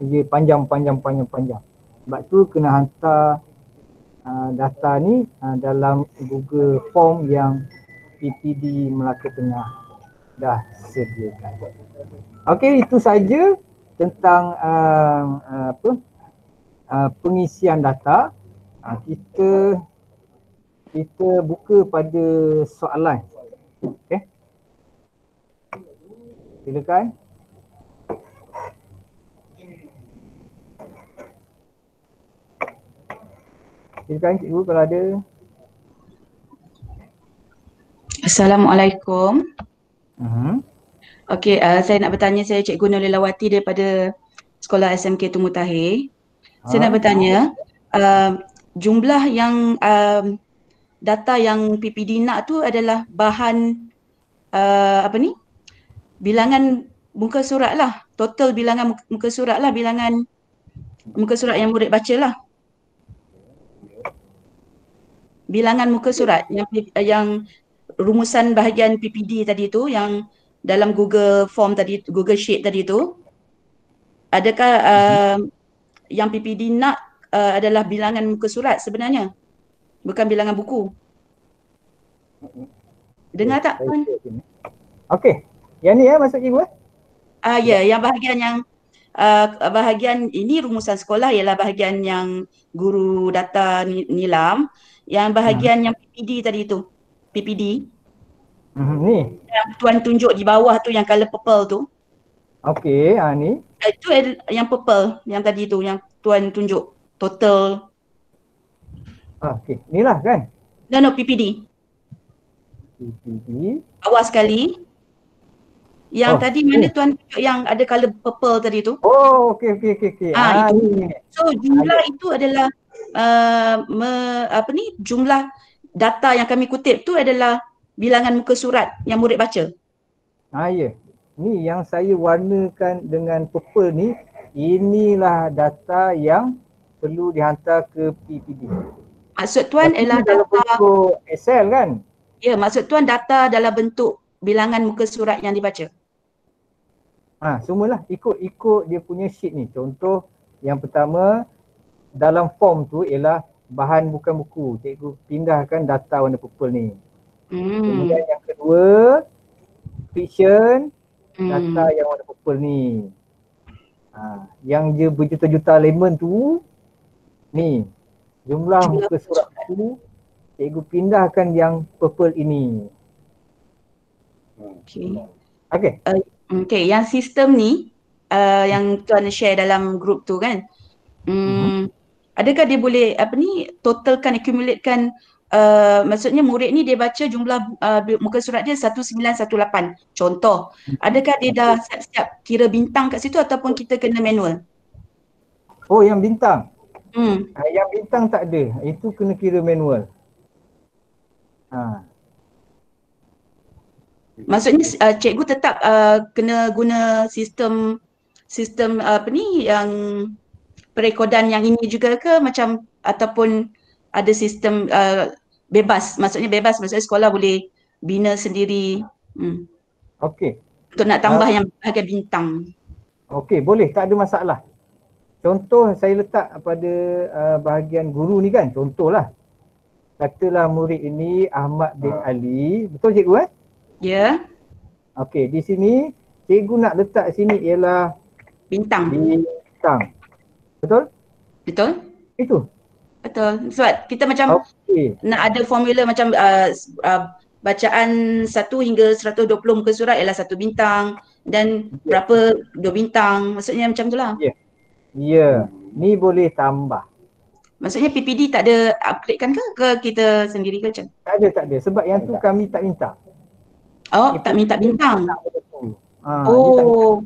Dia panjang. Sebab tu kena hantar data ni dalam Google Form yang PPD Melaka Tengah dah sediakan. Okey, itu saja tentang pengisian data. Kita buka pada soalan. Okey. Silakan. Silakan cikgu kalau ada. Assalamualaikum. Okey, saya nak bertanya, saya Cikgu Nolilawati daripada Sekolah SMK Tun Mutahir. Saya nak bertanya, jumlah yang data yang PPD nak tu adalah bahan bilangan muka surat lah, total bilangan muka surat lah, bilangan muka surat yang murid baca lah. Bilangan muka surat yang rumusan bahagian PPD tadi tu, yang dalam Google Form tadi, Google Sheet tadi tu, adakah yang PPD nak adalah bilangan muka surat sebenarnya, bukan bilangan buku? Dengar tak Puan? Okey, yang ni maksud cikgu Ya, yang bahagian ini rumusan sekolah ialah bahagian yang guru data Nilam, yang bahagian yang PPD tadi tu, PPD. Ni. Yang Tuan tunjuk di bawah tu yang color purple tu. Okey, ni. Itu yang purple yang tadi tu yang Tuan tunjuk total. Okey, inilah kan? No, PPD. PPD. Bawah sekali. Yang tadi mana Tuan tunjuk yang ada color purple tadi tu? Oh, okey. Itu. So jumlah itu adalah jumlah data yang kami kutip tu adalah bilangan muka surat yang murid baca. Ya. Ni yang saya warnakan dengan purple ni, inilah data yang perlu dihantar ke PPD. Maksud Tuan ialah dalam bentuk Excel kan? Ya, maksud Tuan data dalam bentuk bilangan muka surat yang dibaca. Semualah ikut dia punya sheet ni. Contoh yang pertama dalam form tu ialah bahan bukan buku. Cikgu pindahkan data warna purple ni. Kemudian yang kedua, fiction, data yang warna purple ni. Yang dia berjuta-juta elemen tu, ni jumlah muka surat tu Cikgu pindahkan yang purple ini. Okey. Okey. Okey, yang sistem ni yang tuan share dalam grup tu kan. Adakah dia boleh totalkan, accumulatekan maksudnya murid ni dia baca jumlah muka surat dia 1918 contoh. Adakah dia dah siap-siap kira bintang kat situ ataupun kita kena manual? Oh, yang bintang. Yang bintang tak ada. Itu kena kira manual. Maksudnya cikgu tetap kena guna sistem yang perekodan yang ini juga ke macam ataupun ada sistem bebas, maksudnya sekolah boleh bina sendiri Okey. untuk nak tambah yang bahagian bintang. Okey, boleh, tak ada masalah. Contoh saya letak pada bahagian guru ni kan, contohlah. Katalah murid ini Ahmad bin Ali, betul cikgu Ya. Okey, di sini cikgu nak letak sini ialah bintang. Betul? Betul? Itu. Betul. Sebab kita macam nak ada formula macam bacaan 1 hingga 120 muka surat ialah 1 bintang dan berapa 2 bintang. Maksudnya macam itulah. Ya. Ni boleh tambah. Maksudnya PPD tak ada upgrade kan ke kita sendiri ke macam? Tak ada. Sebab yang tu kami tak minta. Oh, tak minta bintang. Oh.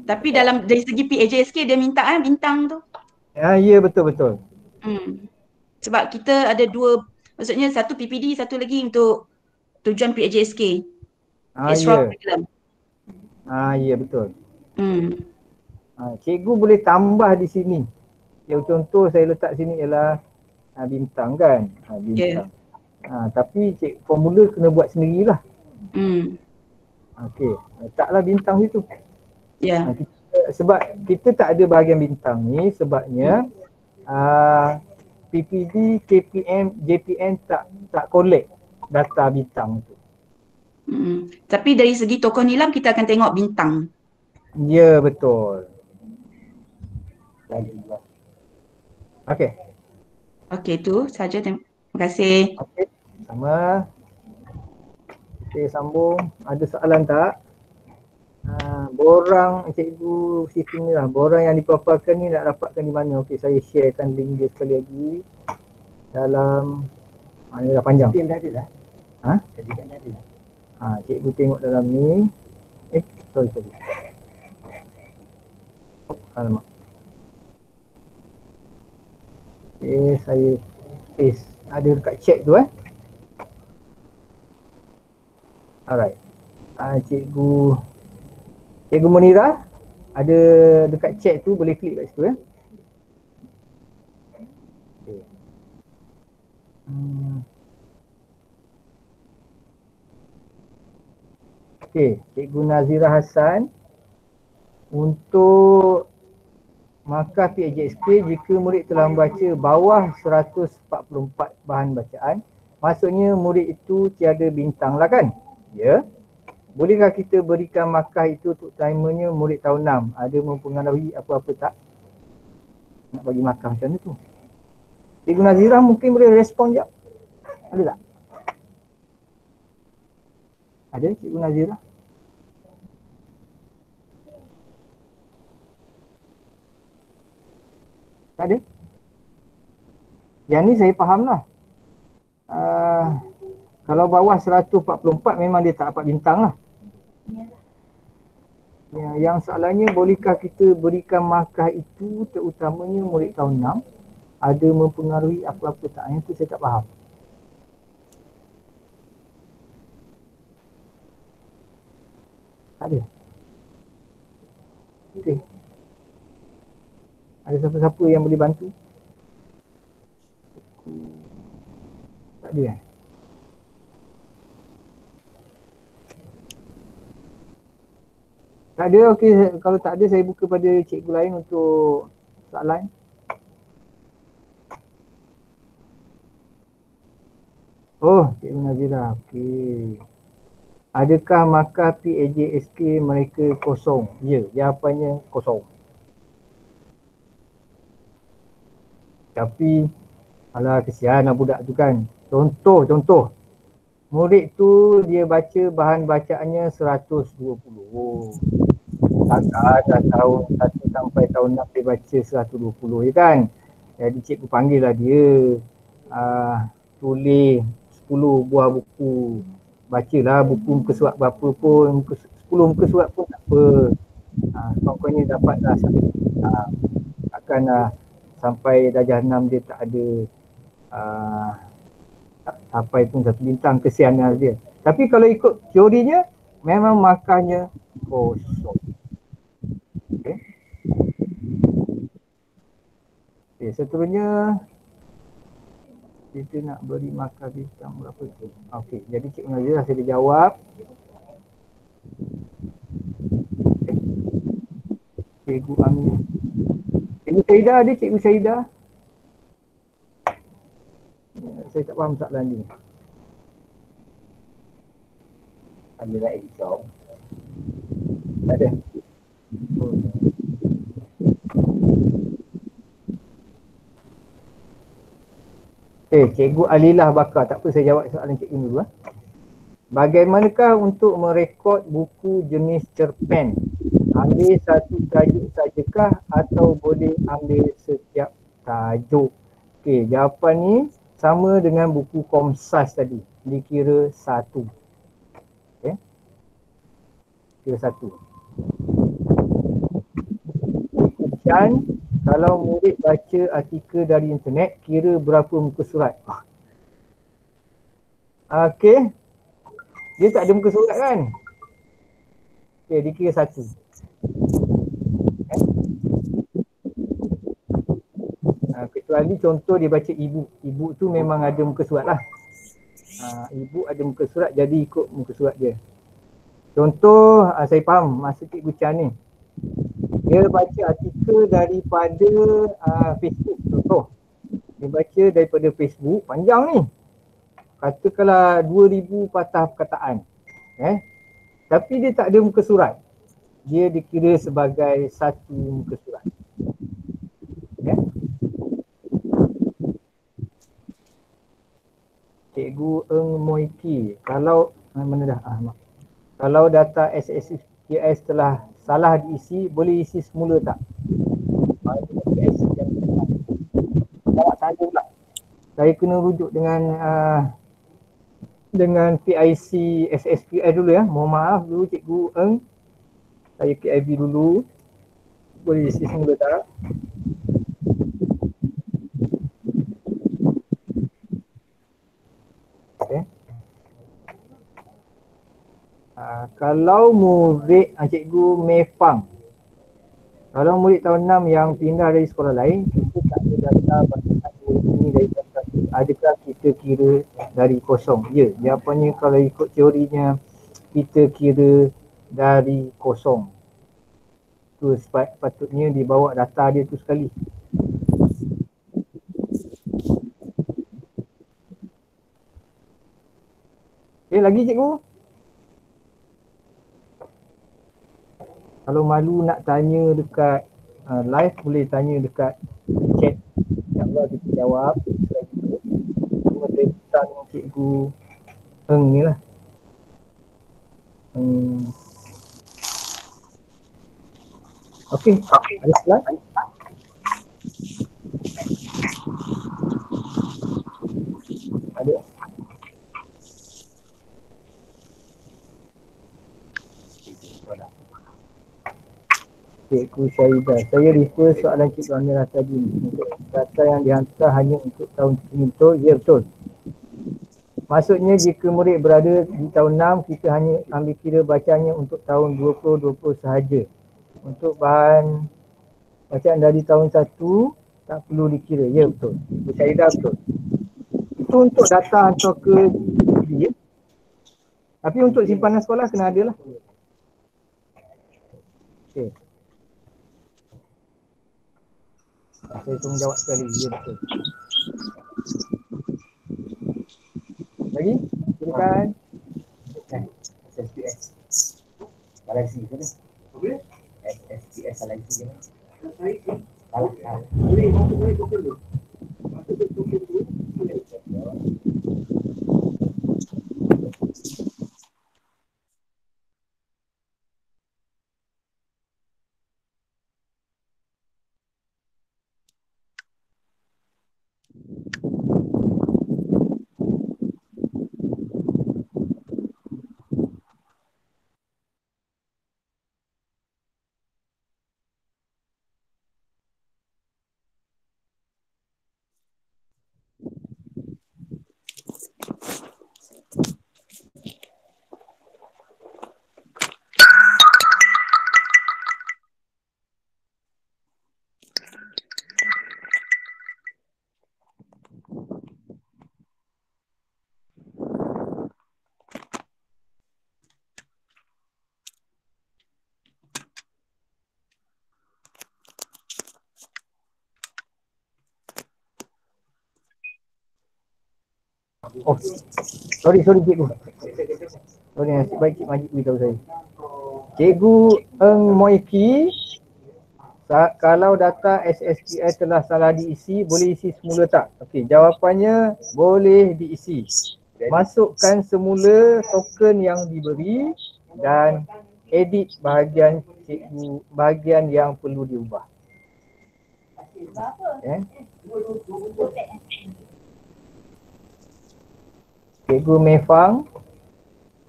Tapi dari segi PAJSK dia minta bintang tu. Ya, betul. Sebab kita ada dua, maksudnya satu PPD, satu lagi untuk tujuan PAJSK. Extra curriculum. Ya, betul. Cikgu boleh tambah di sini. Yang contoh saya letak sini ialah bintang kan. Bintang. Tapi formula kena buat sendirilah. Okey, letaklah bintang situ. Ya. Sebab kita tak ada bahagian bintang ni sebabnya PPD, KPM, JPN tak collect data bintang tu. Tapi dari segi tokoh nilam kita akan tengok bintang. Ya, betul. Okey. Okey, tu saja. Terima kasih. Okey, sama. Okey, sambung. Ada soalan tak? Borang cikgu sistem ni lah. Borang yang dipaparkan ni nak dapatkan di mana? Okey, saya sharekan link dia sekali lagi. Dalam ni dah panjang. Tadi dah ada dah. Tadi kan dah ada. Cikgu tengok dalam ni. Sorry. Alamak. Okey, saya paste. Ada dekat chat tu Alright. Cikgu Munira ada dekat chat tu, boleh klik kat situ Okay. Okey, Cikgu Nazira Hassan, untuk markah PAJSK jika murid telah membaca bawah 144 bahan bacaan, maksudnya murid itu tiada bintang lah kan? Ya. Bolehkah kita berikan markah itu untuk timernya murid tahun 6? Ada mempengaruhi apa-apa tak? Nak bagi markah macam tu. Cikgu Nazira mungkin boleh respon sekejap. Ada tak? Ada Cikgu Nazira? Tak ada? Yang ni saya faham lah. Kalau bawah 144 memang dia tak dapat bintang lah. Ya, yang soalannya bolehkah kita berikan markah itu terutamanya murid tahun 6? Ada mempengaruhi apa-apa tak? Yang tu saya tak faham. Tak ada? Okey. Ada siapa-siapa yang boleh bantu? Tak ada Tak ada, okey. Kalau tak ada, saya buka pada cikgu lain untuk soalan. Oh, Cikgu Nazira. Okey. Adakah markah PAJSK mereka kosong? Ya, jawapannya kosong. Tapi Alah kesian lah budak tu kan. Contoh. Murid tu dia baca bahan bacaannya 120. Kakak dah tahun 1 sampai tahun 6 dia baca 120 je kan. Jadi cikgu panggil lah dia. Tulis 10 buah buku. Bacalah buku muka surat berapa pun. 10 muka surat pun tak apa. Pokoknya dapat lah. Akan sampai darjah 6 dia tak ada tak sampai pun 1 bintang, kesiannya dia. Tapi kalau ikut teorinya memang markahnya kosong. Okay, seterusnya kita nak beri markah bintang berapa tu? Okey, jadi Cik Nazira saya dah jawab. Cikgu Amin. Cikgu Syahidah ada, Cikgu Syahidah. Saya tak faham soalan ni. Ada nak exam? Tak ada. Cikgu Alilah Bakar. Tak apa, saya jawab soalan cikgu dulu. Bagaimanakah untuk merekod buku jenis cerpen? Ambil satu tajuk sajakah atau boleh ambil setiap tajuk? Okey, jawapan ni sama dengan buku Komsas tadi. Dikira 1. Okey. Kira 1. Dan kalau murid baca artikel dari internet, kira berapa muka surat? Okey. Dia tak ada muka surat kan? Okey, dikira 1. Kecuali contoh dia baca e-book. E-book tu memang ada muka surat lah. E-book ada muka surat, jadi ikut muka surat dia. Contoh, saya faham masa Cikgu Chan ni. Dia baca artikel daripada Facebook. Contoh, dia baca daripada Facebook, panjang ni. Katakanlah 2000 patah perkataan. Tapi dia tak ada muka surat. Dia dikira sebagai 1 muka surat. Cikgu Eng Moiki, kalau mana dah? Kalau data SSQS telah salah diisi, boleh isi semula tak? Jawab saja pula. Saya kena rujuk dengan PIC SSQS dulu ya. Mohon maaf dulu Cikgu Eng. Saya KIV dulu. Boleh isi semula tak? Kalau murid Cikgu Mefang, kalau murid tahun 6 yang pindah dari sekolah lain, kita tak ada data bacaan murid ini dari data, adakah kita kira dari kosong? Ya, jawapannya kalau ikut teorinya kita kira dari kosong. Tu patutnya dibawa data dia tu sekali. Lagi cikgu? Kalau malu nak tanya dekat live, boleh tanya dekat chat. InsyaAllah kita jawab. Cuma saya tanya Cikgu Eng ni lah. Okey. Ada soalan? Ada? Cikgu Syahidah, saya refer soalan Cikgu Amirah tadi untuk data yang dihantar hanya untuk tahun ini, betul? Ya, betul. Maksudnya jika murid berada di tahun 6, kita hanya ambil kira bacanya untuk tahun 2020 sahaja. Untuk bahan bacaan dari tahun 1 tak perlu dikira. Ya, betul. Cikgu Syahidah, betul. Itu untuk data hantar ke ya. Tapi untuk simpanan sekolah kena ada lah. Okey. Saya tunggu jawab sekali. Ya, betul. Lagi? Silakan. SSPS. Alexi tu ni. SSPS Alexi je. Salah. Oh, sorry cikgu. Sorry, nasib baik Cik Majid beritahu saya. Cikgu Eng Moiki, kalau data SSQL telah salah diisi, boleh isi semula tak? Okey, jawapannya boleh diisi. Masukkan semula token yang diberi dan edit bahagian cikgu, bahagian yang perlu diubah. Okay. Cikgu Mefang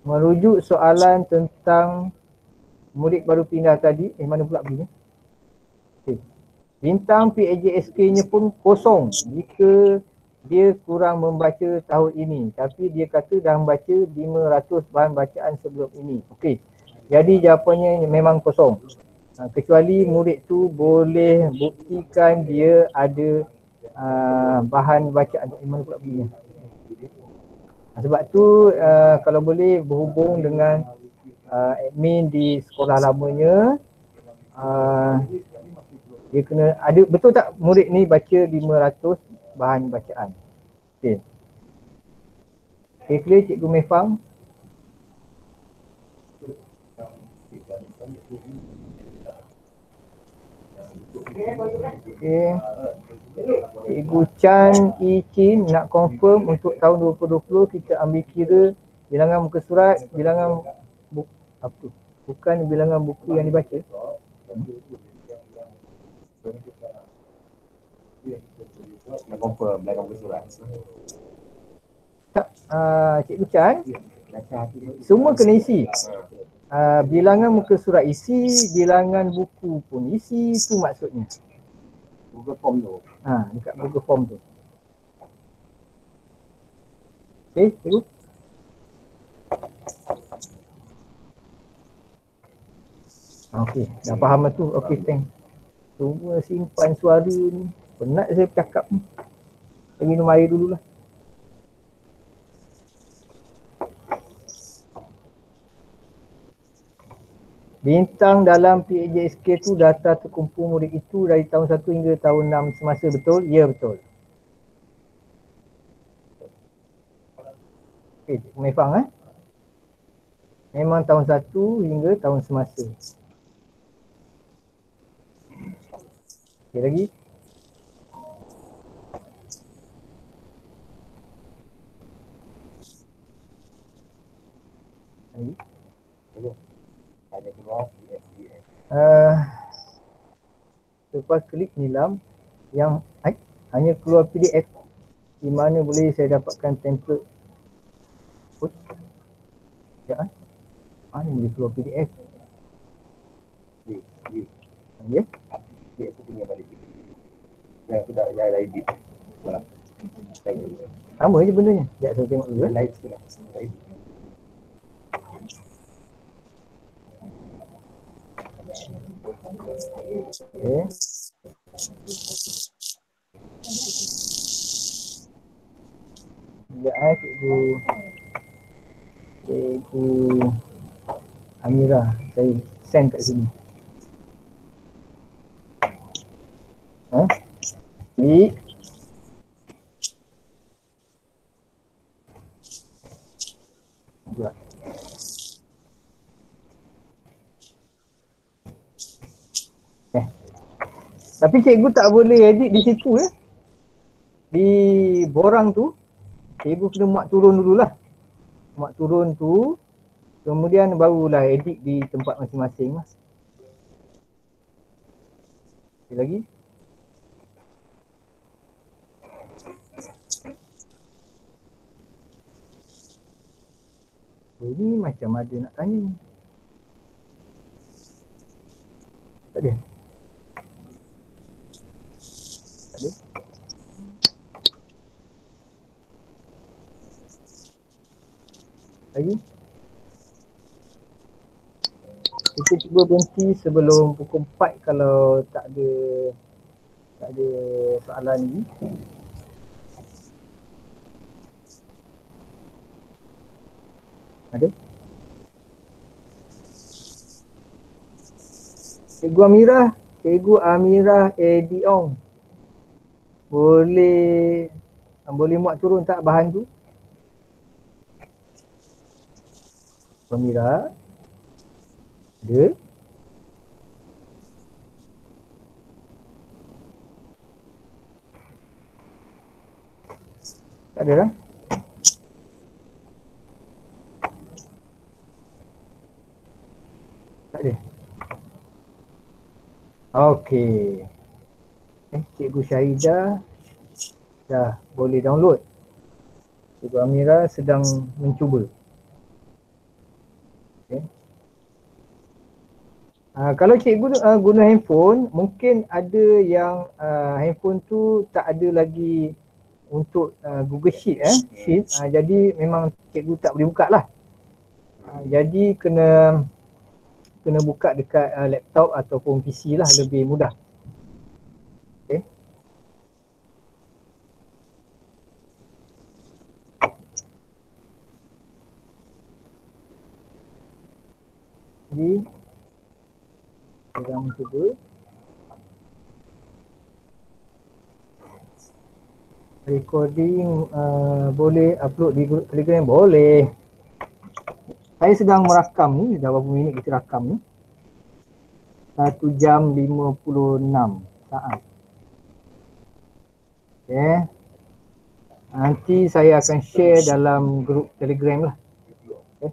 merujuk soalan tentang murid baru pindah tadi, mana pula begini? Okay. Bintang PAJSK-nya pun kosong jika dia kurang membaca tahun ini, tapi dia kata dah membaca 500 bahan bacaan sebelum ini. Okey. Jadi jawapannya memang kosong. Kecuali murid tu boleh buktikan dia ada bahan bacaan mana pula begini. Sebab tu kalau boleh berhubung dengan admin di sekolah lamanya, dia kena ada, betul tak murid ni baca 500 bahan bacaan. Okey. Okay, clear Cikgu Mefang? Okay. Cikgu Chan I Chin nak confirm untuk tahun 2020 kita ambil kira bilangan muka surat, bilangan buku, apa tu? Bukan bilangan buku yang dibaca. Nak confirm bilangan muka surat. Tak, Cikgu Chan, semua kena isi. Bilangan muka surat isi, bilangan buku pun isi, itu maksudnya. Google Form tu. Dekat Google Form tu. Okey, cikgu. Okey, dah faham lah tu. Okey, thanks. Cuma simpan suara ni. Penat saya bercakap ni. Saya minum air dululah. Bintang dalam PAJSK tu data terkumpul murid itu dari tahun 1 hingga tahun 6 semasa, betul? Ya, betul. Okey, Cikgu Mefang memang tahun 1 hingga tahun semasa. Okey, lagi. Lagi. Ada keluar PSDS. Lepas klik nilam yang hanya keluar PDF, di mana boleh saya dapatkan template. Ya, mana boleh keluar PDF? Ya. Dia aku punya balik. Yang aku dah edit. Malam. Sama je bendanya. Sekejap saya tengok dulu. Live sekarang. Okay. Sekejap Cikgu Amira, saya send kat sini. Klik. Buat. Tapi cikgu tak boleh edit di situ Di borang tu, cikgu kena muat turun dululah. Muat turun tu, kemudian barulah edit di tempat masing-masing lah. Okay, lagi. Ini macam ada nak tanya ni. Tak ada. Lagi. Kita cuba berhenti sebelum pukul 4 kalau tak ada soalan ni. Ada? Cikgu Amirah Ediong. Boleh muat turun tak bahan tu? Pemira. Ada. Tak ada lah. Tak ada. Okey. Cikgu Syahidah dah boleh download. Cikgu Amira sedang mencuba. Okay. Kalau cikgu guna handphone, mungkin ada yang handphone tu tak ada lagi untuk Google Sheet jadi memang cikgu tak boleh buka lah. Jadi kena buka dekat laptop ataupun PC lah, lebih mudah. Okay. Jadi sedang mencuba. Recording boleh upload di Telegram? Boleh. Saya sedang merakam ni, dah berapa minit kita rakam ni. 1 jam 56 saat. Okay. Nanti saya akan share dalam grup Telegram lah. Okay.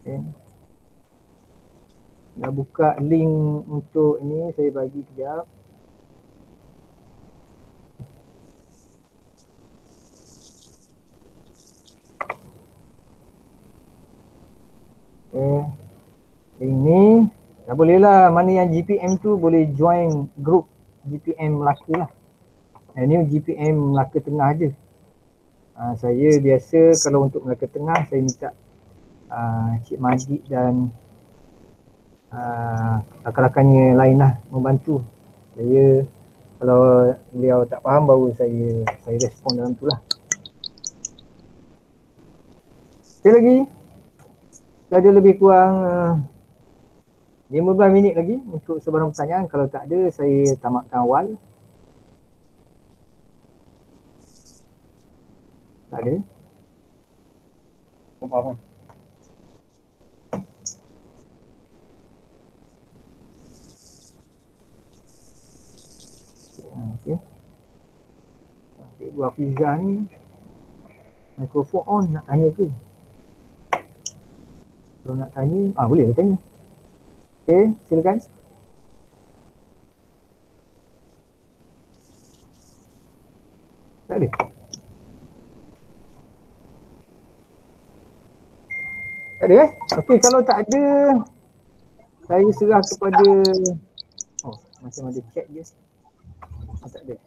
Okay. Dah buka link untuk ni, saya bagi kejap. Okay. Link ni dah boleh lah, mana yang GPM tu boleh join grup GPM Melaka lah. Ini GPM Melaka Tengah je. Saya biasa kalau untuk Melaka Tengah saya minta Cik Majid dan rakan-rakannya lain lah membantu. Saya kalau beliau tak faham baru saya respon dalam tu lah. Sekali lagi, ada lebih kurang 15 minit lagi untuk sebarang pertanyaan. Kalau tak ada, saya tamatkan awal. Tak ada? Faham. Okay. Cikgu Hafizah ni mikrofon on, nak tanya ke? Kalau nak tanya, boleh tanya. Okay, silakan. Tak ada? Tak ada Okey, kalau tak ada, saya serah kepada, macam ada chat je. Tak ada.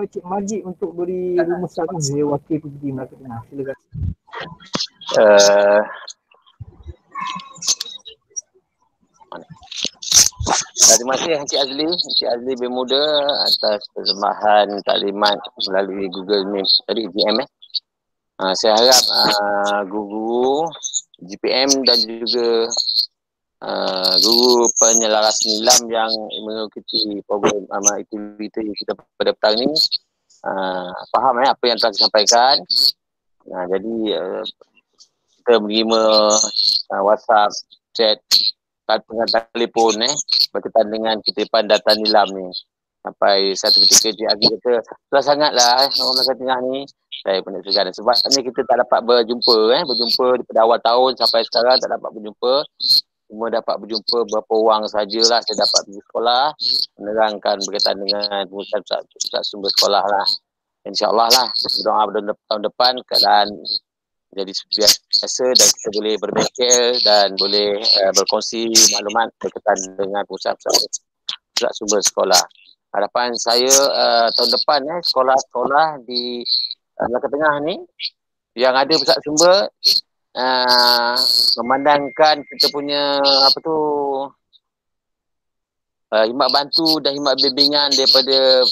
Cik Majid untuk beri rumusan ni, dia wakil pergi Melaka Tengah. Silakan. Terima kasih Encik Azli. Encik Azli Bermuda atas persembahan taklimat melalui Google Meet tadi, GPM. Saya harap guru GPM dan juga guru penyelaras nilam yang mengikuti program aktiviti kita pada petang ini faham apa yang telah disampaikan. Jadi kita menerima WhatsApp, chat, dengan telefon berkaitan dengan kutipan data nilam ni. Sampai satu ketika Cik Agli kata, susah sangatlah orang Melaka Tengah ni. Saya pun nak segan. Sebabnya kita tak dapat berjumpa daripada awal tahun sampai sekarang tak dapat berjumpa. Cuma dapat berjumpa beberapa orang sajalah. Saya dapat pergi sekolah menerangkan berkaitan dengan pusat sumber sekolah lah. InsyaAllah lah, berdoa tahun depan keadaan jadi biasa dan kita boleh berbengkel dan boleh berkongsi maklumat berkaitan dengan pusat sumber sekolah. Harapan saya tahun depan sekolah-sekolah di Melaka Tengah ni yang ada pusat sumber memandangkan kita punya khidmat bantu dan khidmat bimbingan daripada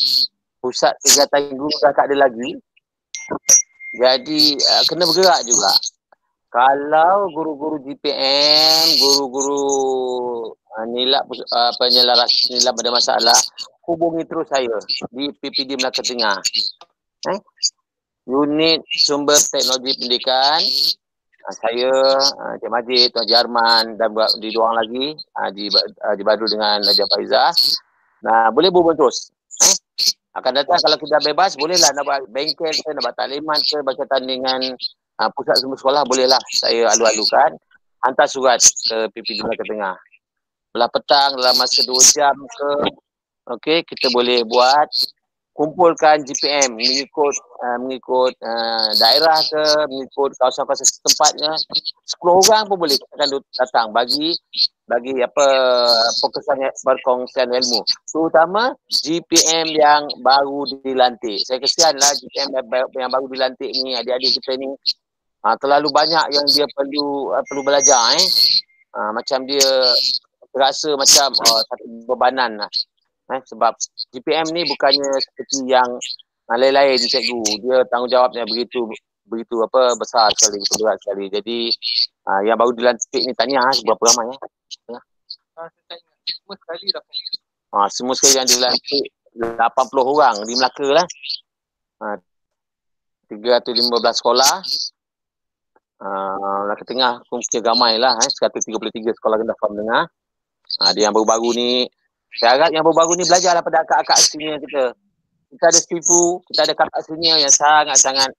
pusat kegiatan guru dah tak ada lagi. Jadi kena bergerak juga. Kalau guru-guru GPM, guru-guru nilab penyelaras nilab ada masalah, hubungi terus saya di PPD Melaka Tengah. Unit Sumber Teknologi Pendidikan. Saya, Cik Majid, Tuan Jarman dan di dua orang lagi di Badul dengan Najib Faizah. Nah, boleh berhubung terus. Akan datang kalau kita bebas, bolehlah nak buat bengkel ke, nak buat taklimat ke, berkaitan dengan pusat sumber sekolah, bolehlah saya alu-alukan. Hantar surat ke PPD Melaka Tengah. Belah petang dalam masa 2 jam ke, okey, kita boleh buat, kumpulkan GPM mengikut daerah ke, mengikut kawasan-kawasan setempatnya. 10 orang pun boleh akan datang bagi perkongsian ilmu, terutama GPM yang baru dilantik. Saya kesianlah GPM yang baru dilantik ni, adik-adik kita ni terlalu banyak yang dia perlu belajar macam dia terasa macam satu bebanan lah. Sebab GPM ni bukannya seperti yang lain-lain cikgu, dia tanggungjawabnya begitu besar sekali, begitu berat sekali. Jadi yang baru dilantik ni tahniah berapa ramai semua sekali semua sekali yang dilantik 80 orang di Melaka lah. 315 sekolah. Melaka Tengah pun ramai lah, 133 sekolah rendah sekolah menengah. Dia yang baru-baru ni, saya harap yang baru-baru ni belajarlah pada akak-akak senior kita. Kita ada Stifu, kita ada kakak senior yang sangat-sangat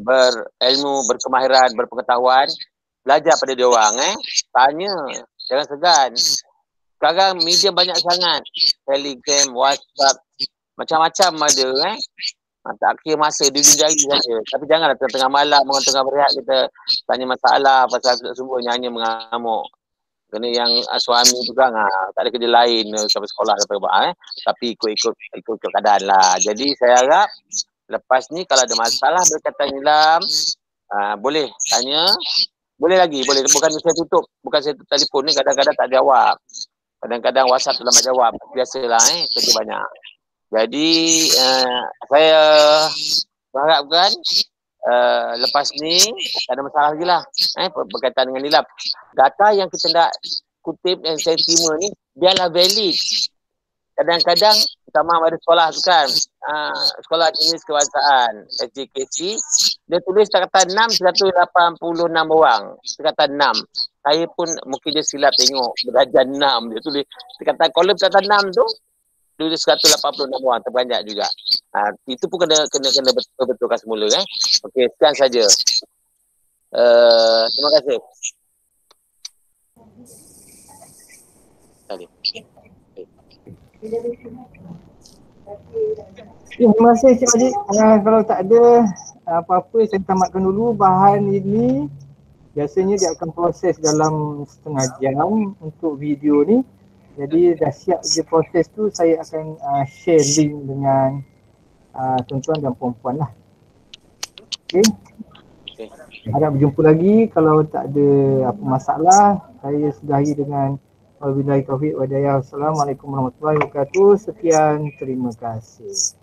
berilmu, berkemahiran, berpengetahuan. Belajar pada dia orang, tanya, jangan segan. Sekarang media banyak sangat, Telegram, WhatsApp, macam-macam ada tak kira masa, dia jari saja. Tapi janganlah tengah malam, orang tengah berehat kita tanya masalah pasal sungguhnya hanya mengamuk. Kena yang suami tu kan tak ada kerja lain sampai sekolah sampai buat tapi ikut keadaan lah. Jadi saya harap lepas ni kalau ada masalah berkaitan nilam boleh tanya, boleh lagi, boleh, bukan saya tutup telefon ni, kadang-kadang tak jawab, kadang-kadang WhatsApp tak jawab, biasalah kerja banyak. Jadi saya berharapkan lepas ni tak ada masalah lagi lah berkaitan dengan nilab. Data yang kita nak kutip yang saya terima ni biarlah valid. Kadang-kadang sama ada sekolah tu kan, sekolah jenis kebangsaan SJKC, dia tulis kata 6 186 orang, kata 6. Saya pun mungkin dia silap tengok darjah 6, dia tulis kata kolom kata 6 tu tulis 186 orang, terbanyak juga. Itu pun kena betul-betulkan semula Okey, sekian saja. Terima kasih. Terima kasih Cik Majid. Kalau tak ada apa-apa, saya tamatkan dulu. Bahan ini biasanya dia akan proses dalam setengah jam untuk video ni. Jadi dah siap je proses tu, saya akan share link dengan tuan-tuan dan puan-puan lah. Okay. Harap berjumpa lagi. Kalau tak ada apa masalah, saya sudahi dengan wabillahi taufiq wa hidayah. Assalamualaikum warahmatullahi wabarakatuh. Sekian, terima kasih.